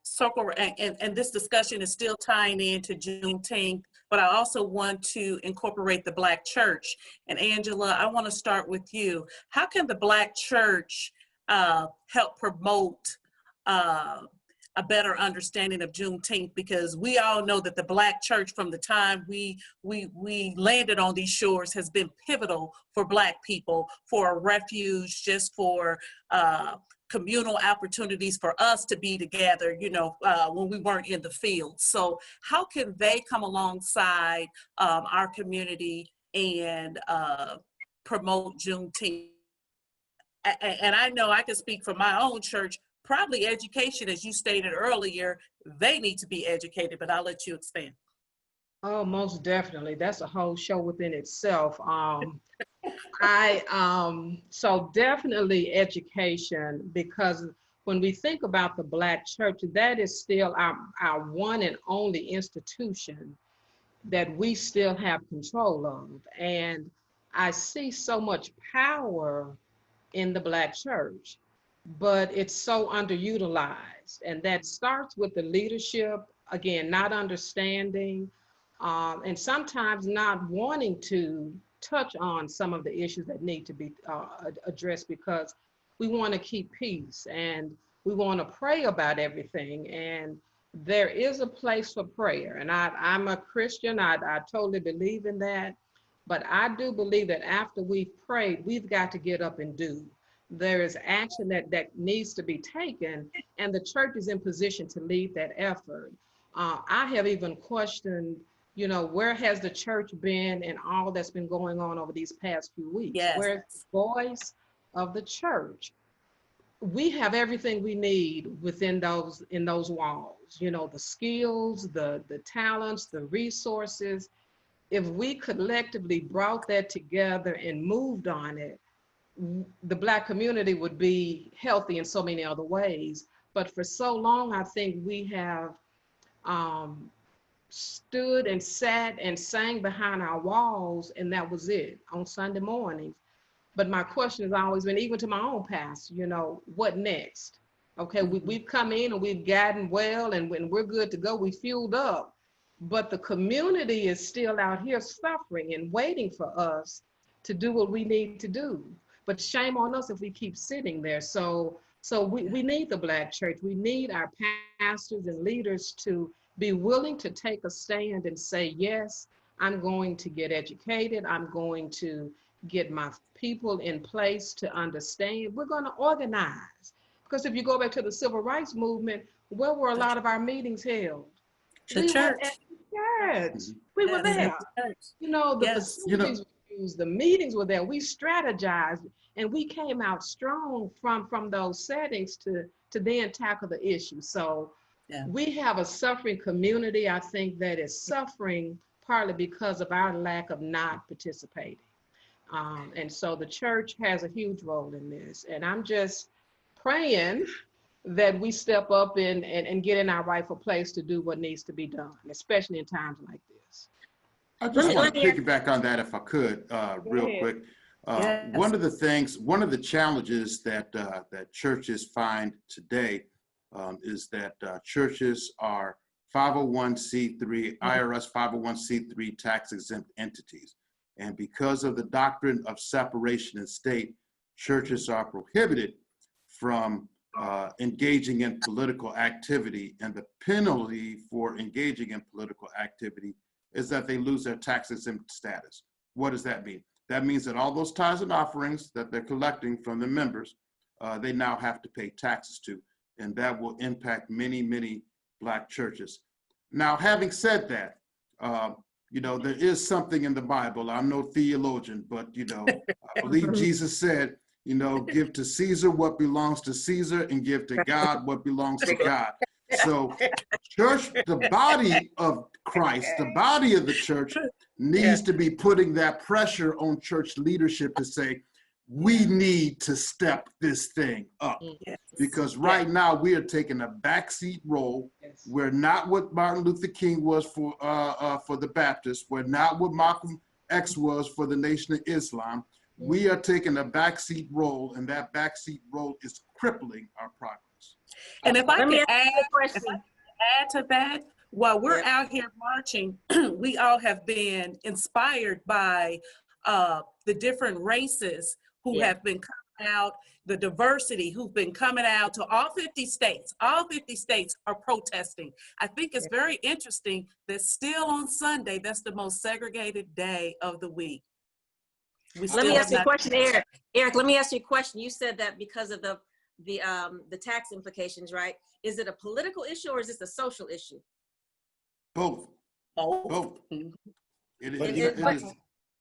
circle, and this discussion is still tying into Juneteenth, but I also want to incorporate the Black church. And Angela, I want to start with you. How can the Black church help promote a better understanding of Juneteenth? Because we all know that the Black church, from the time we landed on these shores, has been pivotal for Black people, for a refuge, just for communal opportunities for us to be together, when we weren't in the field. So how can they come alongside our community and promote Juneteenth? And I know I can speak for my own church. Probably education, as you stated earlier, they need to be educated, but I'll let you expand. Oh, most definitely. That's a whole show within itself. So definitely education, because when we think about the Black church, that is still our one and only institution that we still have control of. And I see so much power in the Black church, but it's so underutilized. And that starts with the leadership, again, not understanding, and sometimes not wanting to touch on some of the issues that need to be addressed, because we want to keep peace and we want to pray about everything. And there is a place for prayer. And I'm a Christian, I totally believe in that. But I do believe that after we've prayed, we've got to get up and do. There is action that needs to be taken, and the church is in position to lead that effort. I have even questioned, where has the church been and all that's been going on over these past few weeks? Yes. Where's the voice of the church? We have everything we need in those walls, the skills, the talents, the resources. If we collectively brought that together and moved on it, the Black community would be healthy in so many other ways. But for so long, I think we have stood and sat and sang behind our walls, and that was it on Sunday mornings. But my question has always been, even to my own pastor, what next? Okay, we've come in and we've gotten well, and when we're good to go, we fueled up. But the community is still out here suffering and waiting for us to do what we need to do. But shame on us if we keep sitting there. So we need the Black church. We need our pastors and leaders to be willing to take a stand and say, yes, I'm going to get educated. I'm going to get my people in place to understand. We're going to organize. Because if you go back to the civil rights movement, where were a lot of our meetings held? The church. Were at the church. We were there. The facilities were used, the meetings were there. We strategized, and we came out strong from those settings to then tackle the issue. So we have a suffering community, I think, that is suffering partly because of our lack of not participating. And so the church has a huge role in this. And I'm just praying that we step up and get in our rightful place to do what needs to be done, especially in times like this. I just want to piggyback on that, if I could, real quick. Yes. One of the challenges that churches find today is that churches are 501c3, IRS 501c3 tax exempt entities. And because of the doctrine of separation of state, churches are prohibited from engaging in political activity. And the penalty for engaging in political activity is that they lose their tax exempt status. What does that mean? That means that all those tithes and offerings that they're collecting from the members, they now have to pay taxes to, and that will impact many, many Black churches. Now, having said that, there is something in the Bible. I'm no theologian, but, I believe Jesus said, give to Caesar what belongs to Caesar and give to God what belongs to God. So church, the body of Christ, the body of the church needs to be putting that pressure on church leadership to say, we need to step this thing up. Yes. Because right now we are taking a backseat role. Yes. We're not what Martin Luther King was for the Baptists. We're not what Malcolm X was for the Nation of Islam. We are taking a backseat role, and that backseat role is crippling our progress. And if I Let me can ask you a add, question. to that, while we're Yep. out here marching, we all have been inspired by the different races who Yeah. have been coming out, the diversity who've been coming out to all 50 states. All 50 states are protesting. I think it's very interesting that still on Sunday, that's the most segregated day of the week. We Let me still ask you a have not- question, Eric. Eric, let me ask you a question. You said that because of the tax implications, right? Is it a political issue or is this a social issue? Both. Oh. Both. But It is.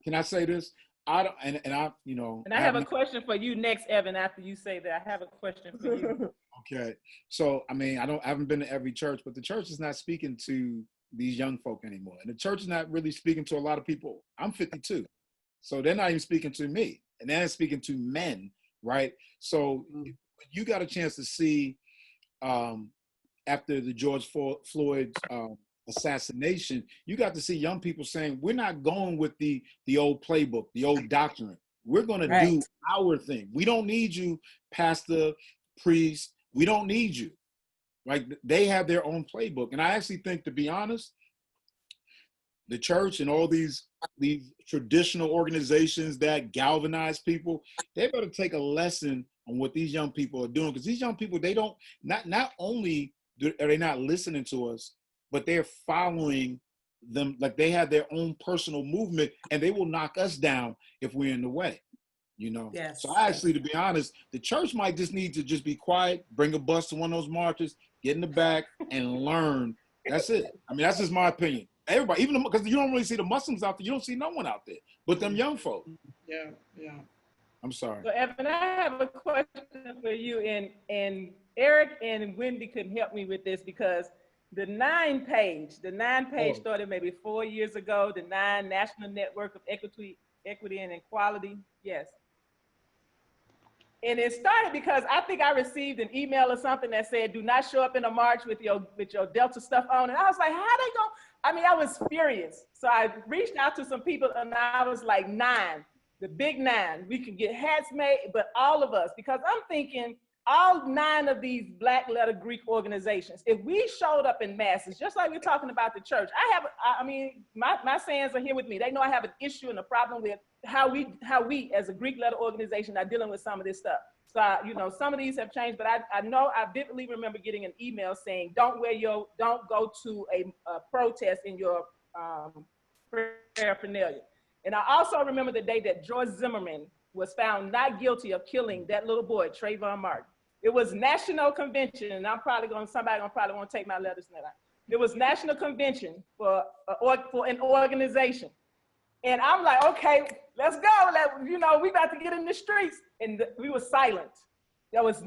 can I say this? I don't, and I, you know. And I have a question for you next, Evan, after you say that. I have a question for you. Okay. So, I mean, I haven't been to every church, but the church is not speaking to these young folk anymore. And the church is not really speaking to a lot of people. I'm 52. So they're not even speaking to me. And they're speaking to men, right? So you got a chance to see after the George Floyd's assassination, you got to see young people saying, we're not going with the old playbook, the old doctrine. We're going to do our thing. We don't need you, pastor, priest. We don't need you. Like, they have their own playbook. And I actually think, to be honest, the church and all these traditional organizations that galvanize people, they better take a lesson on what these young people are doing. Because these young people, they don't, not only are they not listening to us, but they're following them. Like, they have their own personal movement, and they will knock us down if we're in the way, you know? Yes. So actually, to be honest, the church might just need to just be quiet, bring a bus to one of those marches, get in the back and learn. That's it. I mean, that's just my opinion. Everybody, even because you don't really see the Muslims out there, you don't see no one out there but them young folk. Yeah, yeah. I'm sorry. So Evan, I have a question for you, and Eric and Wendy could help me with this, because the NiNE page started maybe 4 years ago, the NiNE National Network of Equity and Equality. Yes. And it started because I think I received an email or something that said, do not show up in a march with your Delta stuff on. And I was like, how they go? I mean, I was furious. So I reached out to some people and I was like, NiNE, the big NiNE, we can get hats made, but all of us, because I'm thinking all 9 of these Black letter Greek organizations, if we showed up in masses, just like we're talking about the church, my sayings are here with me. They know I have an issue and a problem with how we as a Greek letter organization are dealing with some of this stuff. So, you know, some of these have changed, but I know I vividly remember getting an email saying, don't go to a protest in your paraphernalia. And I also remember the day that George Zimmerman was found not guilty of killing that little boy, Trayvon Martin. It was National Convention, and somebody probably want to take my letters now. It was National Convention for an organization. And I'm like, okay, let's go. We about to get in the streets. And we were silent. There was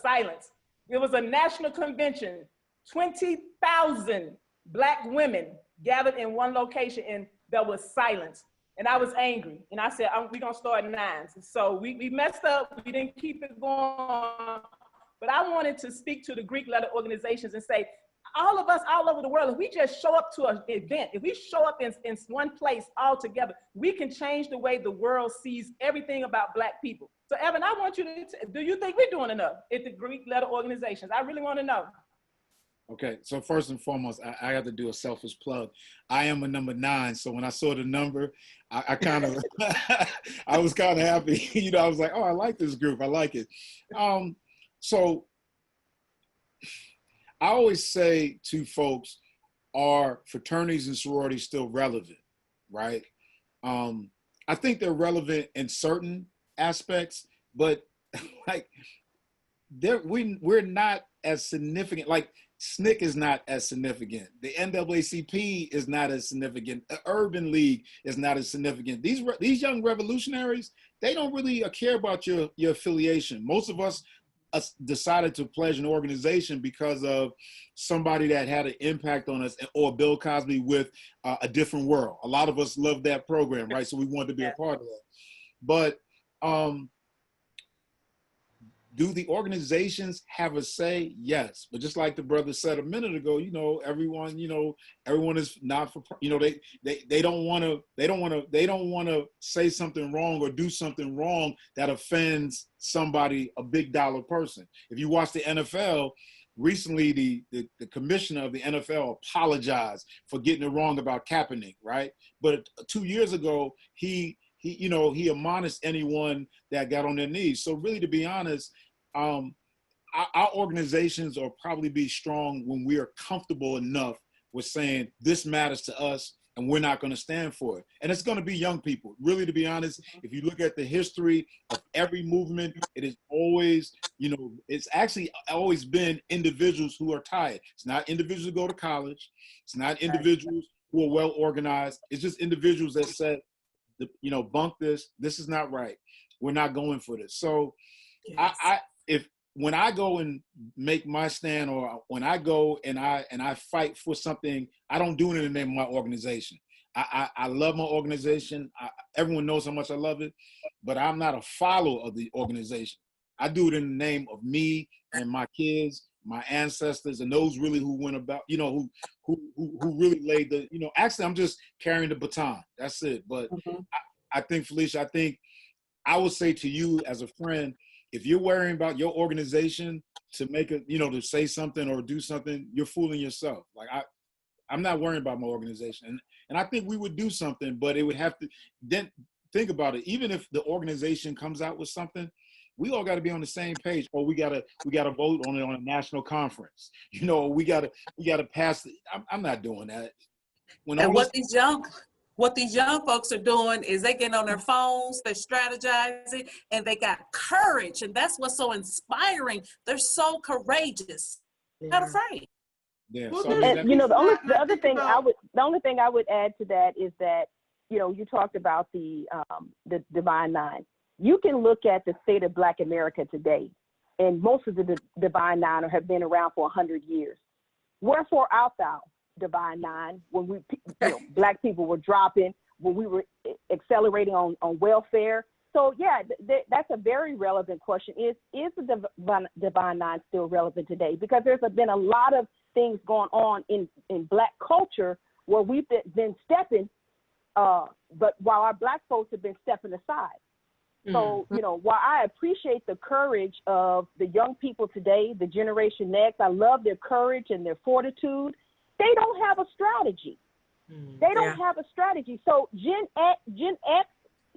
silence. It was a national convention, 20,000 Black women gathered in one location, and there was silence. And I was angry. And I said, we're going to start NiNE. So we messed up. We didn't keep it going. But I wanted to speak to the Greek letter organizations and say, all of us all over the world, if we just show up to an event, if we show up in one place all together, we can change the way the world sees everything about Black people. So Evan, I want you to, do you think we're doing enough at the Greek letter organizations? I really want to know. Okay, so first and foremost, I have to do a selfish plug. I am a number 9, so when I saw the number, I kind of, I was kind of happy. You know, I was like, oh, I like this group. I like it. So I always say to folks, are fraternities and sororities still relevant, right? I think they're relevant in certain aspects, but like we're not as significant. Like SNCC is not as significant. The NAACP is not as significant. The Urban League is not as significant. These young revolutionaries, they don't really care about your affiliation. Most of us decided to pledge an organization because of somebody that had an impact on us, or Bill Cosby with A Different World. A lot of us loved that program, right? So we wanted to be a part of that. But Do the organizations have a say? Yes, but just like the brother said a minute ago, everyone is not for, they don't want to say something wrong or do something wrong that offends somebody, a big dollar person. If you watch the NFL recently, the commissioner of the NFL apologized for getting it wrong about Kaepernick, right? But 2 years ago, he admonished anyone that got on their knees. So really, to be honest, our organizations will probably be strong when we are comfortable enough with saying this matters to us and we're not going to stand for it. And it's going to be young people. Really, to be honest, if you look at the history of every movement, it is always, it's actually always been individuals who are tired. It's not individuals who go to college. It's not individuals who are well organized. It's just individuals that said, bunk this. This is not right. We're not going for this. So yes. When I go and make my stand, or when I go and I fight for something, I don't do it in the name of my organization. I love my organization. Everyone knows how much I love it, but I'm not a follower of the organization. I do it in the name of me and my kids, my ancestors, and those really who went about, who really laid the, actually I'm just carrying the baton. That's it. But I think, Felicia, I would say to you as a friend, if you're worrying about your organization to make it, to say something or do something, you're fooling yourself. Like I'm not worrying about my organization. And I think we would do something, but it would have to, then think about it. Even if the organization comes out with something, we all got to be on the same page, or we got to vote on it on a national conference. We got to pass. I'm not doing that. What these young folks are doing is they get on their phones, they're strategizing, and they got courage. And that's what's so inspiring. They're so courageous. Not afraid. Yeah. Well, the only thing I would add to that is that, you talked about the Divine Nine. You can look at the state of Black America today, and most of the Divine Nine have been around for 100 years. Wherefore art thou, Divine Nine, when Black people were dropping, when we were accelerating on welfare? So yeah, that's a very relevant question. Is the Divine Nine still relevant today? Because there's been a lot of things going on in Black culture where we've been stepping, but while our Black folks have been stepping aside. So, while I appreciate the courage of the young people today, the Generation Next, I love their courage and their fortitude. They don't have a strategy. They don't have a strategy. So Gen X,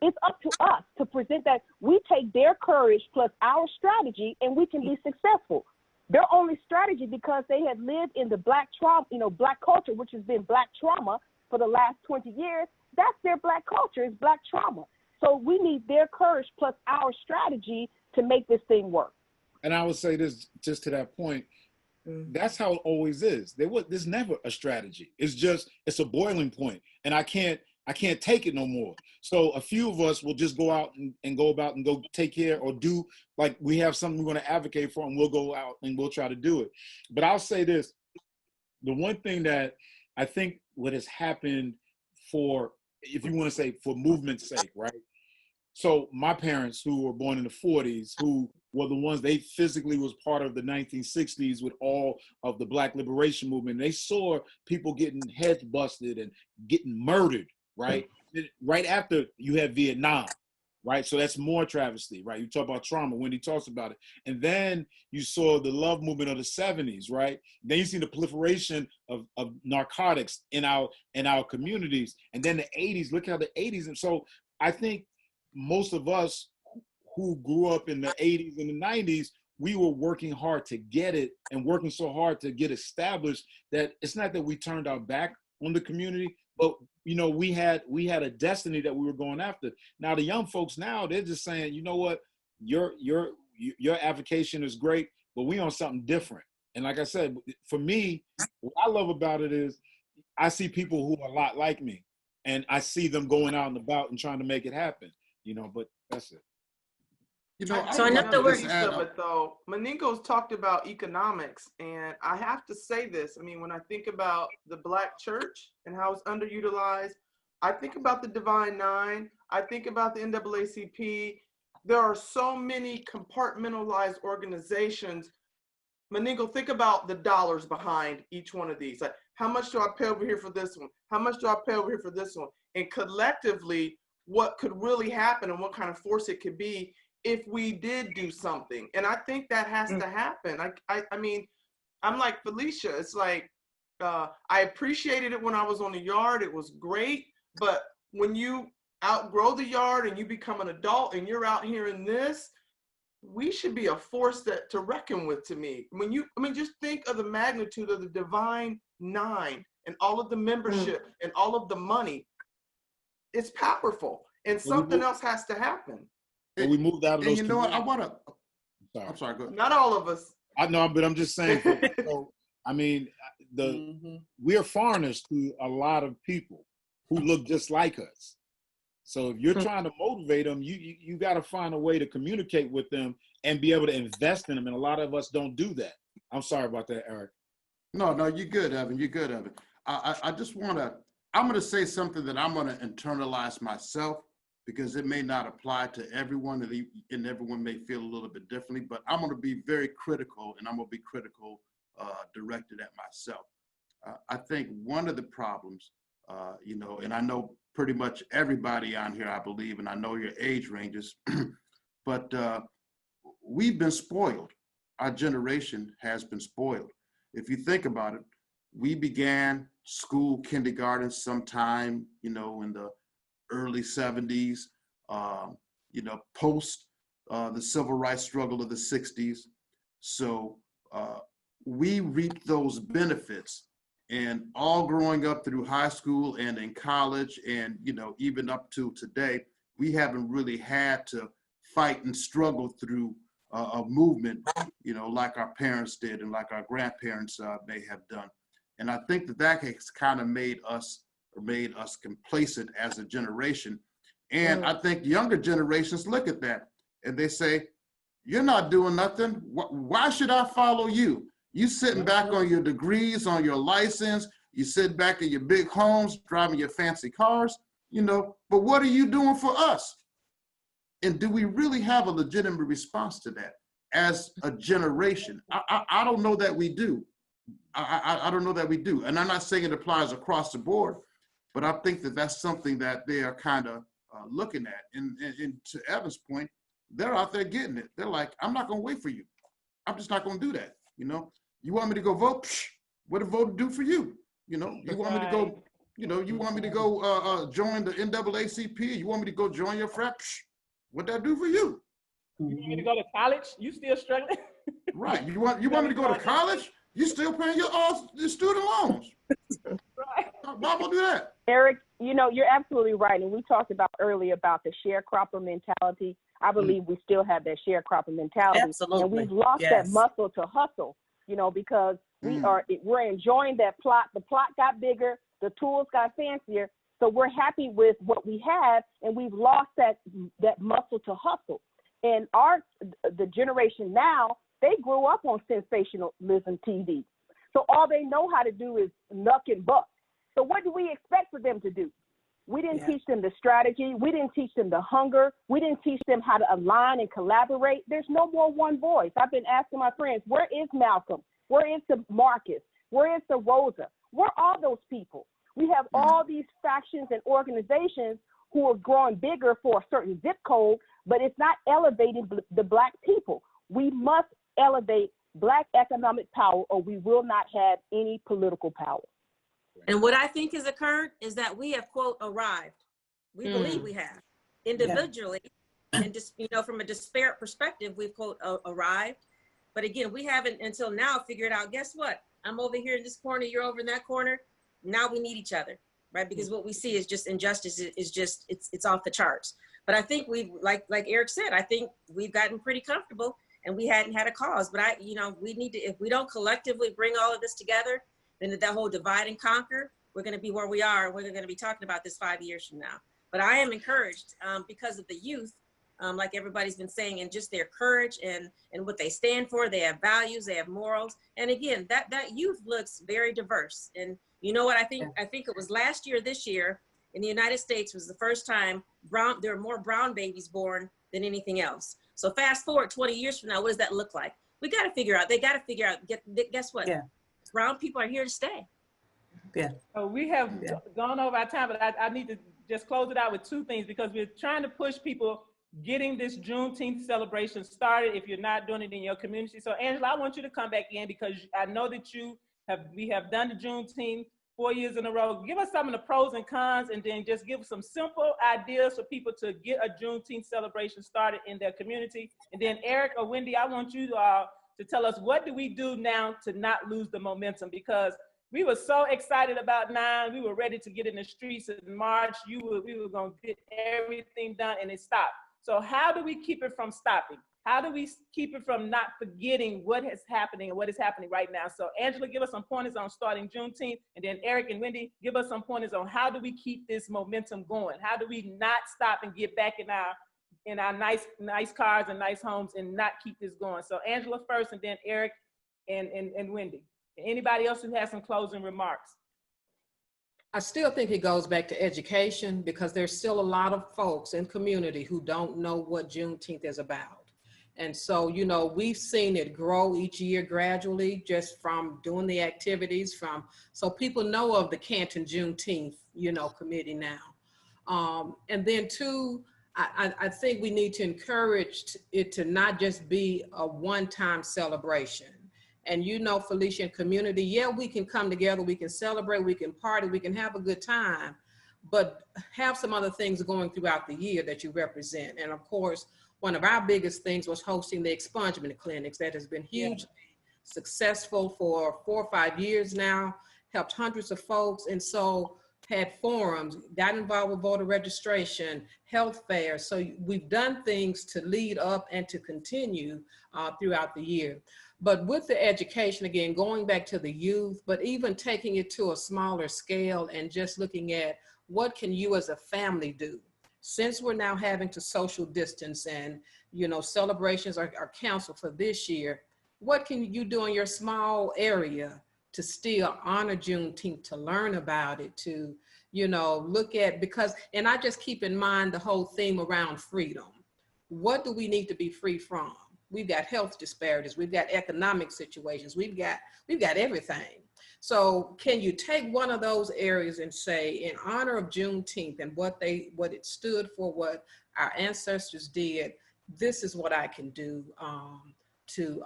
it's up to us to present that. We take their courage plus our strategy and we can be successful. Their only strategy, because they have lived in the Black trauma, Black culture, which has been Black trauma for the last 20 years, that's their Black culture, is Black trauma. So we need their courage plus our strategy to make this thing work. And I would say this, just to that point, that's how it always is. There's never a strategy. It's a boiling point, and I can't take it no more. So a few of us will just go out and go about and go take care or do, like, we have something we're going to advocate for, and we'll go out and we'll try to do it. But I'll say this, the one thing that I think what has happened for, if you want to say for movement's sake, right? So my parents, who were born in the 40s, who were the ones, they physically was part of the 1960s with all of the Black liberation movement. They saw people getting heads busted and getting murdered, right? Right after you had Vietnam, right? So that's more travesty, right? You talk about trauma, Wendy talks about it. And then you saw the love movement of the 70s, right? Then you see the proliferation of narcotics in our communities. And then the 80s, look how the 80s, and so I think most of us who grew up in the 80s and the 90s, we were working hard to get it and working so hard to get established that it's not that we turned our back on the community, but we had a destiny that we were going after. Now the young folks now, they're just saying, you know what, your avocation is great, but we on something different. And like I said, for me, what I love about it is I see people who are a lot like me, and I see them going out and about and trying to make it happen. But that's it. So another piece of it, though, Maningo's talked about economics, and I have to say this. I mean, when I think about the Black church and how it's underutilized, I think about the Divine Nine, I think about the NAACP. there are so many compartmentalized organizations. Maningo, think about the dollars behind each one of these. Like, how much do I pay over here for this one? How much do I pay over here for this one? And collectively, what could really happen and what kind of force it could be if we did do something. And I think that has to happen. I mean, I'm like Felicia. It's like, I appreciated it when I was on the yard. It was great. But when you outgrow the yard and you become an adult and you're out here in this, we should be a force to reckon with, to me. Just think of the magnitude of the divine NiNE and all of the membership and all of the money. It's powerful, and something else has to happen. Well, we moved out of those. And you know what? I'm sorry, go ahead. Not all of us. I know, but I'm just saying. So, I mean, we are foreigners to a lot of people who look just like us. So if you're trying to motivate them, you got to find a way to communicate with them and be able to invest in them. And a lot of us don't do that. I'm sorry about that, Eric. No, you're good, Evan. You're good, Evan. I just I'm going to say something that I'm going to internalize myself, because it may not apply to everyone, and everyone may feel a little bit differently, but I'm going to be very critical, and I'm going to be critical directed at myself. I think one of the problems, and I know pretty much everybody on here, I believe, and I know your age ranges, but we've been spoiled. Our generation has been spoiled. If you think about it, we began school, kindergarten sometime, in the early 70s, post the civil rights struggle of the 60s. So we reaped those benefits, and all growing up through high school and in college, and even up to today, we haven't really had to fight and struggle through a movement, like our parents did and like our grandparents may have done. And I think that has kind of made us complacent as a generation. And I think younger generations look at that and they say, you're not doing nothing. Why should I follow you? You sitting back on your degrees, on your license, you sit back in your big homes, driving your fancy cars, but what are you doing for us? And do we really have a legitimate response to that as a generation? I don't know that we do. I don't know that we do. And I'm not saying it applies across the board, but I think that that's something that they are kind of looking at. And to Evan's point, they're out there getting it. They're like, I'm not going to wait for you. I'm just not going to do that. You want me to go vote? Psh, what did vote do for you? You want me to go, you want me to go join the NAACP? You want me to go join your frat? Psh, what'd that do for you? You want me to go to college? You still struggling? Right. You want me to go to college? You still paying your student loans. Right. Why would do that? Eric, you're absolutely right. And we talked about earlier about the sharecropper mentality. I believe we still have that sharecropper mentality. Absolutely. And we've lost that muscle to hustle, because we're enjoying that plot. The plot got bigger, the tools got fancier. So we're happy with what we have, and we've lost that muscle to hustle. And the generation now, they grew up on sensationalism TV. So all they know how to do is knuck and buck. So what do we expect for them to do? We didn't teach them the strategy. We didn't teach them the hunger. We didn't teach them how to align and collaborate. There's no more one voice. I've been asking my friends, where is Malcolm? Where is the Marcus? Where is the Rosa? Where are those people? We have all these factions and organizations who are growing bigger for a certain zip code, but it's not elevating the Black people. We must elevate Black economic power, or we will not have any political power. And what I think has occurred is that we have, quote, arrived. We believe we have. Individually, and just, from a disparate perspective, we've, quote, arrived. But again, we haven't until now figured out, guess what? I'm over here in this corner, you're over in that corner. Now we need each other, right? Because what we see is just injustice is just, it's off the charts. But I think we've, like Eric said, I think we've gotten pretty comfortable and we hadn't had a cause. But we need to, if we don't collectively bring all of this together, then that whole divide and conquer, we're going to be where we are. We're going to be talking about this 5 years from now. But I am encouraged because of the youth, like everybody's been saying, and just their courage and what they stand for. They have values, they have morals. And again, that youth looks very diverse. And you know what, I think it was last year, this year, in the United States was the first time there were more brown babies born than anything else. So fast forward 20 years from now, what does that look like? We got to figure out, they got to figure out, guess what? Yeah. Brown people are here to stay. Yeah. So we have gone over our time, but I need to just close it out with two things, because we're trying to push people getting this Juneteenth celebration started if you're not doing it in your community. So Angela, I want you to come back in, because I know that we have done the Juneteenth 4 years in a row. Give us some of the pros and cons, and then just give some simple ideas for people to get a Juneteenth celebration started in their community. And then Eric or Wendy, I want you to tell us, what do we do now to not lose the momentum? Because we were so excited about NiNE. We were ready to get in the streets in March. We were going to get everything done, and it stopped. So how do we keep it from stopping? How do we keep it from not forgetting what is happening and what is happening right now? So Angela, give us some pointers on starting Juneteenth, and then Eric and Wendy, give us some pointers on how do we keep this momentum going? How do we not stop and get back in our nice cars and nice homes and not keep this going? So Angela first, and then Eric and Wendy. Anybody else who has some closing remarks? I still think it goes back to education, because there's still a lot of folks in community who don't know what Juneteenth is about. And so, you know, we've seen it grow each year gradually, just from doing the activities so people know of the Canton Juneteenth, you know, committee now. And then two, I think we need to encourage it to not just be a one-time celebration. And you know, Felicia, in community, yeah, we can come together, we can celebrate, we can party, we can have a good time, but have some other things going throughout the year that you represent. And of course, one of our biggest things was hosting the expungement clinics. That has been hugely successful for 4 or 5 years now, helped hundreds of folks. And so had forums, got involved with voter registration, health fairs. So we've done things to lead up and to continue throughout the year. But with the education, again, going back to the youth, but even taking it to a smaller scale and just looking at what can you as a family do? Since we're now having to social distance and, you know, celebrations are canceled for this year, what can you do in your small area to still honor Juneteenth, to learn about it, to, you know, look at, because, and I just keep in mind the whole theme around freedom. What do we need to be free from? We've got health disparities, we've got economic situations, we've got everything. So can you take one of those areas and say, in honor of Juneteenth and what it stood for, what our ancestors did, this is what I can do to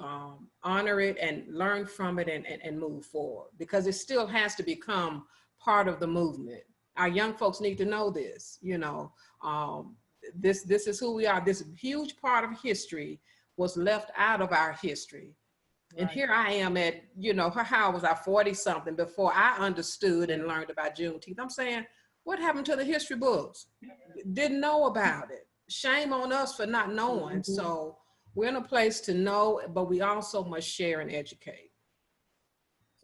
honor it and learn from it and move forward, because it still has to become part of the movement. Our young folks need to know this, you know, this is who we are. This huge part of history was left out of our history. And here I am at, you know, how was I 40 something before I understood and learned about Juneteenth? I'm saying, what happened to the history books? Didn't know about it. Shame on us for not knowing. So we're in a place to know, but we also must share and educate.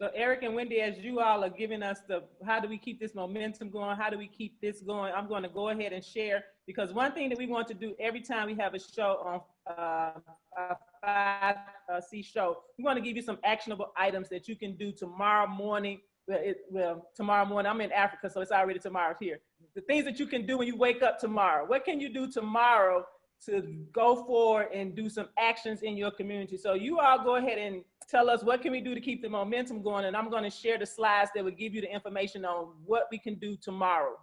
So Eric and Wendy, as you all are giving us how do we keep this momentum going? How do we keep this going? I'm going to go ahead and share, because one thing that we want to do every time we have a show on our 5C show, we want to give you some actionable items that you can do tomorrow morning. Tomorrow morning, I'm in Africa, so it's already tomorrow here. The things that you can do when you wake up tomorrow. What can you do tomorrow to go forward and do some actions in your community? So you all go ahead and tell us, what can we do to keep the momentum going? And I'm going to share the slides that will give you the information on what we can do tomorrow.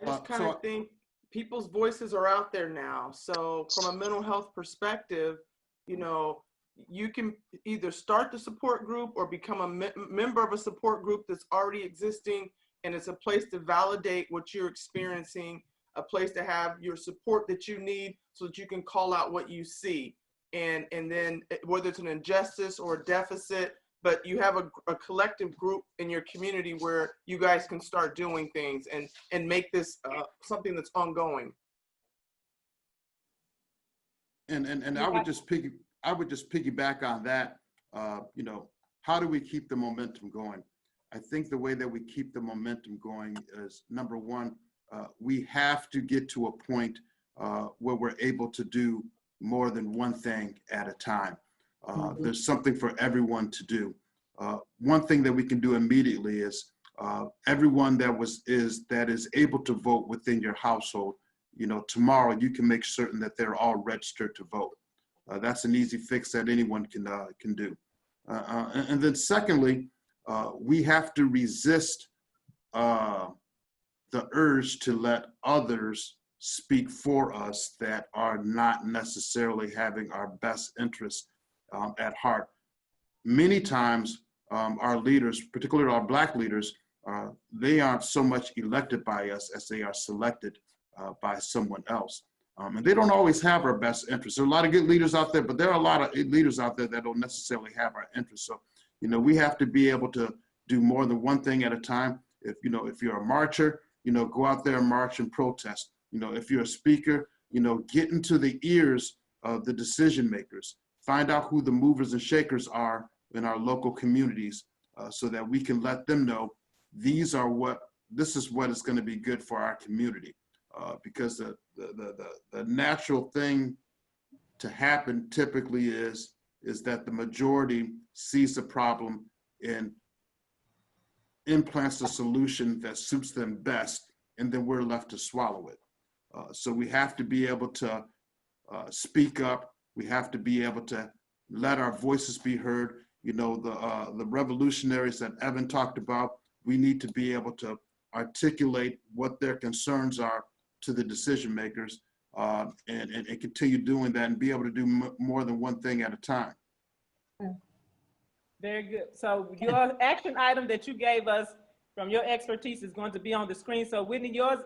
I just kind of think people's voices are out there now. So from a mental health perspective, you know, you can either start the support group or become a member of a support group that's already existing, and it's a place to validate what you're experiencing, a place to have your support that you need so that you can call out what you see. And then whether it's an injustice or a deficit, but you have a collective group in your community where you guys can start doing things and make this something that's ongoing. And I would just piggyback on that. You know, how do we keep the momentum going? I think the way that we keep the momentum going is, number one, we have to get to a point where we're able to do more than one thing at a time. There's something for everyone to do. One thing that we can do immediately is everyone that is able to vote within your household, tomorrow you can make certain that they're all registered to vote. That's an easy fix that anyone can do. And then secondly, we have to resist the urge to let others speak for us that are not necessarily having our best interest at heart. Many times, our leaders, particularly our Black leaders, they aren't so much elected by us as they are selected by someone else. And they don't always have our best interests. There are a lot of good leaders out there, but there are a lot of leaders out there that don't necessarily have our interests. So, we have to be able to do more than one thing at a time. If you're a marcher, go out there and march and protest. If you're a speaker, get into the ears of the decision makers. Find out who the movers and shakers are in our local communities so that we can let them know this is what is going to be good for our community. Because the natural thing to happen typically is that the majority sees the problem and implants the solution that suits them best, and then we're left to swallow it. So we have to be able to speak up. We have to be able to let our voices be heard. The revolutionaries that Evan talked about, we need to be able to articulate what their concerns are to the decision makers and continue doing that and be able to do more than one thing at a time. Very good. So your action item that you gave us from your expertise is going to be on the screen. So Whitney, yours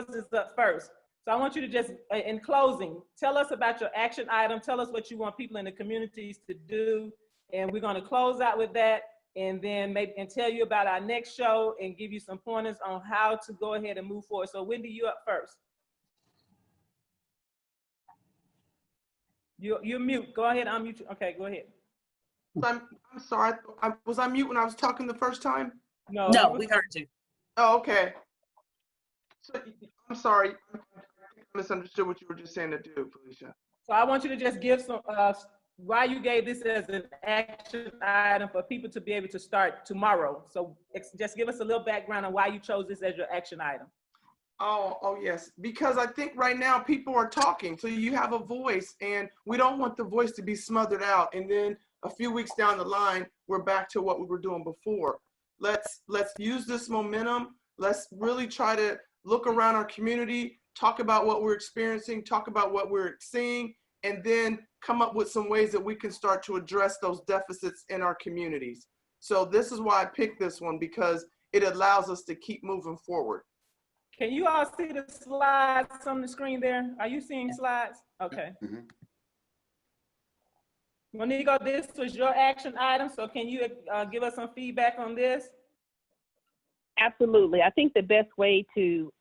is up first. So I want you to just, in closing, tell us about your action item. Tell us what you want people in the communities to do. And we're going to close out with that, and then tell you about our next show and give you some pointers on how to go ahead and move forward. So Wendy, you up first. You're mute. Go ahead, unmute. Okay, go ahead. I'm sorry. Was I mute when I was talking the first time? No, we heard you. Oh, okay. So, I'm sorry. I misunderstood what you were just saying to do, Felicia. So I want you to just give some, why you gave this as an action item for people to be able to start tomorrow. So just give us a little background on why you chose this as your action item. Oh yes, because I think right now people are talking, so you have a voice, and we don't want the voice to be smothered out, and then a few weeks down the line, we're back to what we were doing before. Let's use this momentum. Let's really try to look around our community, talk about what we're experiencing, talk about what we're seeing, and then come up with some ways that we can start to address those deficits in our communities. So this is why I picked this one, because it allows us to keep moving forward. Can you all see the slides on the screen there? Are you seeing slides? Okay. Mm-hmm. Monique, this was your action item, so can you give us some feedback on this? Absolutely. I think the best way to,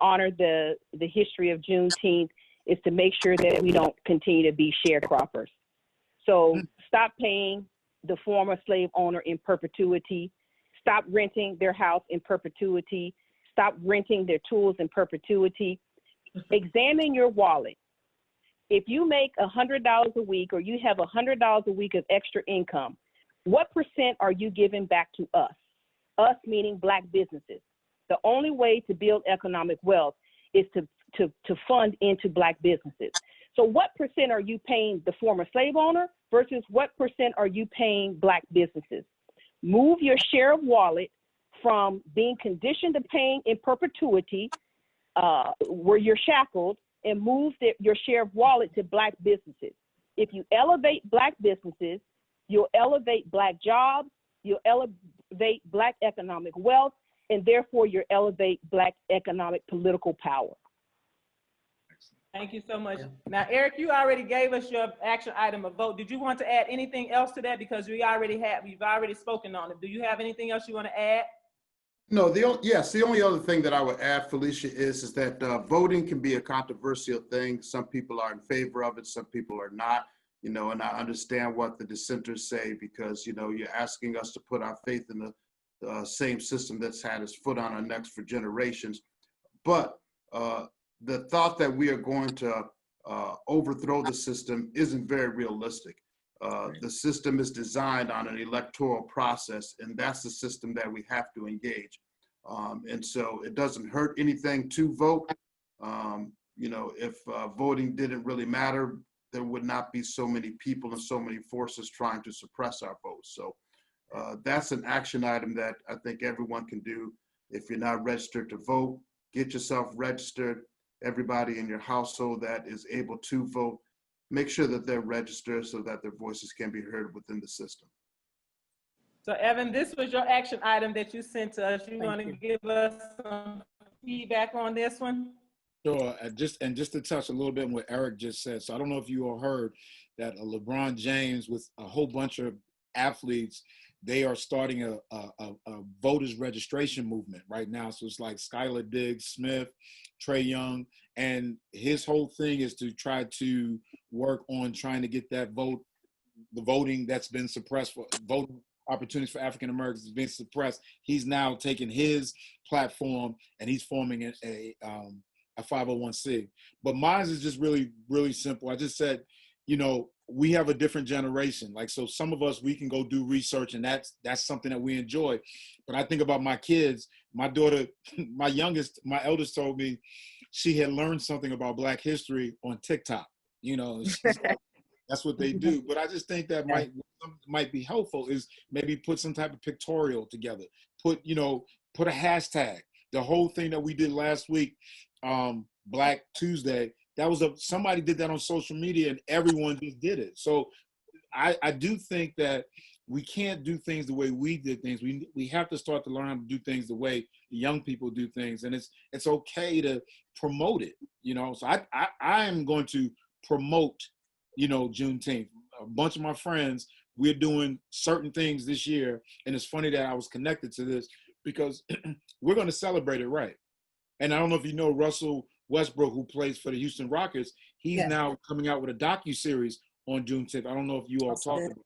honor the history of Juneteenth is to make sure that we don't continue to be sharecroppers. So stop paying the former slave owner in perpetuity. Stop renting their house in perpetuity. Stop renting their tools in perpetuity. Examine your wallet. If you make $100 a week, or you have $100 a week of extra income, what percent are you giving back to us? Us meaning Black businesses. The only way to build economic wealth is to fund into Black businesses. So what percent are you paying the former slave owner versus what percent are you paying Black businesses? Move your share of wallet from being conditioned to paying in perpetuity, where you're shackled, and move your share of wallet to Black businesses. If you elevate Black businesses, you'll elevate Black jobs, you'll elevate Black economic wealth, and therefore you'll elevate Black economic political power. Thank you so much. Now, Eric, you already gave us your action item of vote. Did you want to add anything else to that? Because we've already spoken on it. Do you have anything else you want to add? No, the only other thing that I would add, Felicia, is that voting can be a controversial thing. Some people are in favor of it, some people are not, and I understand what the dissenters say, because, you're asking us to put our faith in the same system that's had its foot on our necks for generations. But the thought that we are going to overthrow the system isn't very realistic. The system is designed on an electoral process, and that's the system that we have to engage. And so it doesn't hurt anything to vote. You know, if voting didn't really matter, there would not be so many people and so many forces trying to suppress our votes. So that's an action item that I think everyone can do. If you're not registered to vote, get yourself registered. Everybody in your household that is able to vote, make sure that they're registered so that their voices can be heard within the system. So Evan, this was your action item that you sent to us. You want to you. give us some feedback on this one? Sure, just to touch a little bit on what Eric just said. So I don't know if you all heard that LeBron James with a whole bunch of athletes, they are starting a voters registration movement right now. So it's like Skylar Diggs Smith, Trey Young, and his whole thing is to try to work on trying to get that the voting that's been suppressed for voting opportunities for African Americans has been suppressed. He's now taking his platform and he's forming a 501c. But mine is just really, really simple. I just said, you know, we have a different generation. Like, so some of us, we can go do research and that's something that we enjoy. But I think about my kids, my daughter, my eldest told me she had learned something about Black history on TikTok. You know, that's what they do. But I just think that might be helpful is maybe put some type of pictorial together. Put a hashtag. The whole thing that we did last week, Black Tuesday, that was somebody did that on social media and everyone just did it. So I do think that we can't do things the way we did things. We have to start to learn how to do things the way the young people do things, and it's okay to promote it. You know, so I am going to promote, you know, Juneteenth. A bunch of my friends, we're doing certain things this year, and it's funny that I was connected to this because we're going to celebrate it right. And I don't know if you know Russell Westbrook, who plays for the Houston Rockets. He's now coming out with a docu-series on Juneteenth. I don't know if you all talked about it.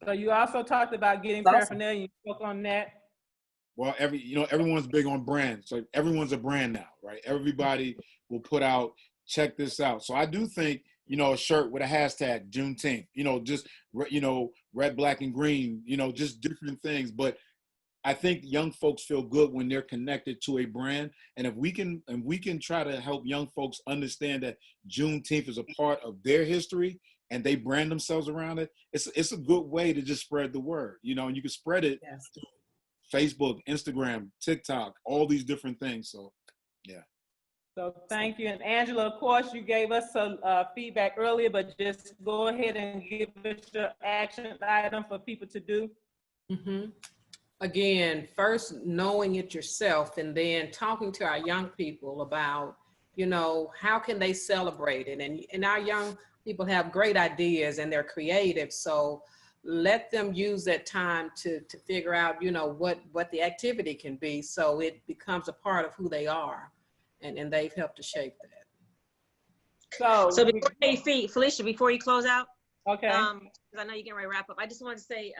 So you also talked about getting paraphernalia. You spoke on that. Well, everyone's big on brands. So everyone's a brand now, right? Everybody will put out, check this out. So I do think, you know, a shirt with a hashtag Juneteenth, you know, just, you know, red, black, and green, you know, just different things. But I think young folks feel good when they're connected to a brand. And if we can try to help young folks understand that Juneteenth is a part of their history and they brand themselves around it, it's a good way to just spread the word, you know, and you can spread it to Facebook, Instagram, TikTok, all these different things. So, yeah. So thank you. And Angela, of course, you gave us some feedback earlier, but just go ahead and give us your action item for people to do. Mm-hmm. Again, first knowing it yourself and then talking to our young people about, you know, how can they celebrate it? And our young people have great ideas and they're creative. So let them use that time to figure out, you know, what the activity can be so it becomes a part of who they are. And they've helped to shape that. So before, hey, Felicia, before you close out, okay. Because I know you're getting ready to wrap up. I just wanted to say,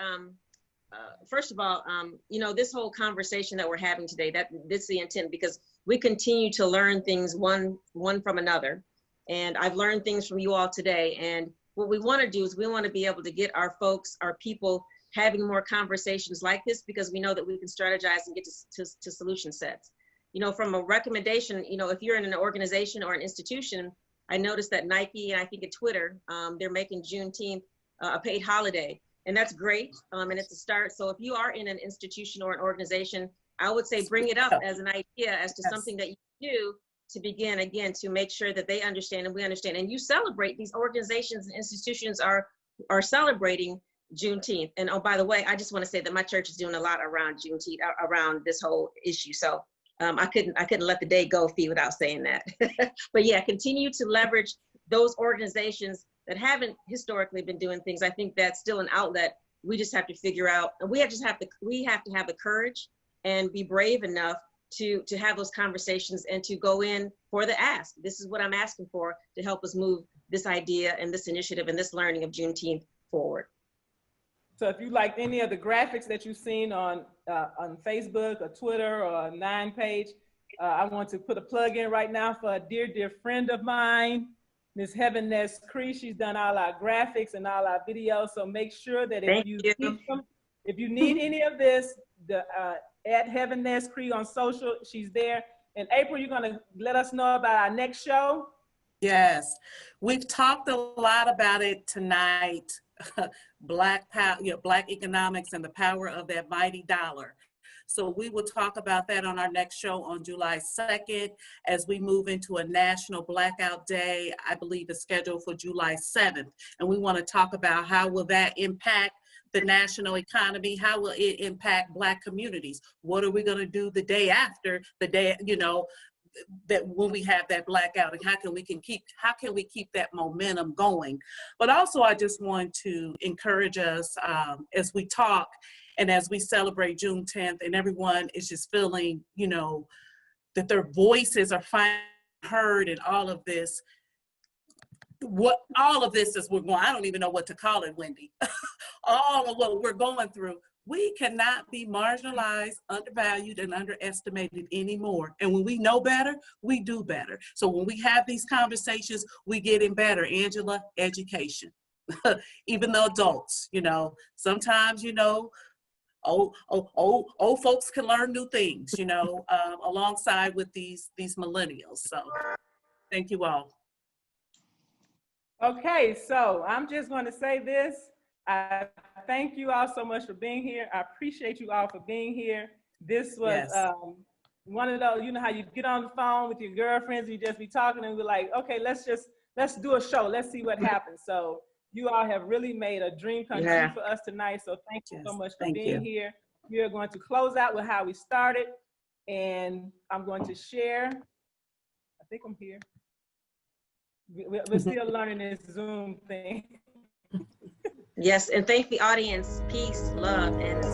first of all, you know, this whole conversation that we're having today, this is the intent, because we continue to learn things one from another. And I've learned things from you all today. And what we want to do is we want to be able to get our folks, our people, having more conversations like this, because we know that we can strategize and get to solution sets. You know, from a recommendation, you know, if you're in an organization or an institution, I noticed that Nike and I think at Twitter, they're making Juneteenth a paid holiday. And that's great, and it's a start. So if you are in an institution or an organization, I would say bring it up as an idea as to something that you do to begin, again, to make sure that they understand and we understand. And you celebrate, these organizations and institutions are celebrating Juneteenth. And oh, by the way, I just want to say that my church is doing a lot around Juneteenth, around this whole issue. So I couldn't let the day go, Fee, without saying that. But yeah, continue to leverage those organizations that haven't historically been doing things. I think that's still an outlet. We just have to figure out, and we have to have the courage and be brave enough to have those conversations and to go in for the ask. This is what I'm asking for to help us move this idea and this initiative and this learning of Juneteenth forward. So if you liked any of the graphics that you've seen on Facebook or Twitter or a NiNE page, I want to put a plug in right now for a dear friend of mine, Ms. Heaven Ness Cree. She's done all our graphics and all our videos. So make sure that if you need any of this, at Heaven Ness Cree on social, she's there. And April, you're going to let us know about our next show? Yes, we've talked a lot about it tonight. Black power, Black economics and the power of that mighty dollar. So we will talk about that on our next show on July 2nd as we move into a national blackout day. I believe is scheduled for July 7th. And we want to talk about how will that impact the national economy? How will it impact Black communities? What are we going to do the day after the day, that when we have that blackout, and how can we keep that momentum going? But also, I just want to encourage us as we talk and as we celebrate Juneteenth, and everyone is just feeling, that their voices are finally heard in all of this. All of this is we're going. I don't even know what to call it, Wendy. All of what we're going through. We cannot be marginalized, undervalued, and underestimated anymore. And when we know better, we do better. So when we have these conversations, we get in better. Angela, education. Even the adults, sometimes, old folks can learn new things, alongside with these millennials. So thank you all. Okay, so I'm just going to say this. I thank you all so much for being here. I appreciate you all for being here. This was one of those, how you get on the phone with your girlfriends, you just be talking and we're like, okay, let's do a show. Let's see what happens. So you all have really made a dream come true for us tonight. So thank you so much for being here. We are going to close out with how we started. And I'm going to share. I think I'm here. We're still learning this Zoom thing. Yes, and thank the audience. Peace, love, and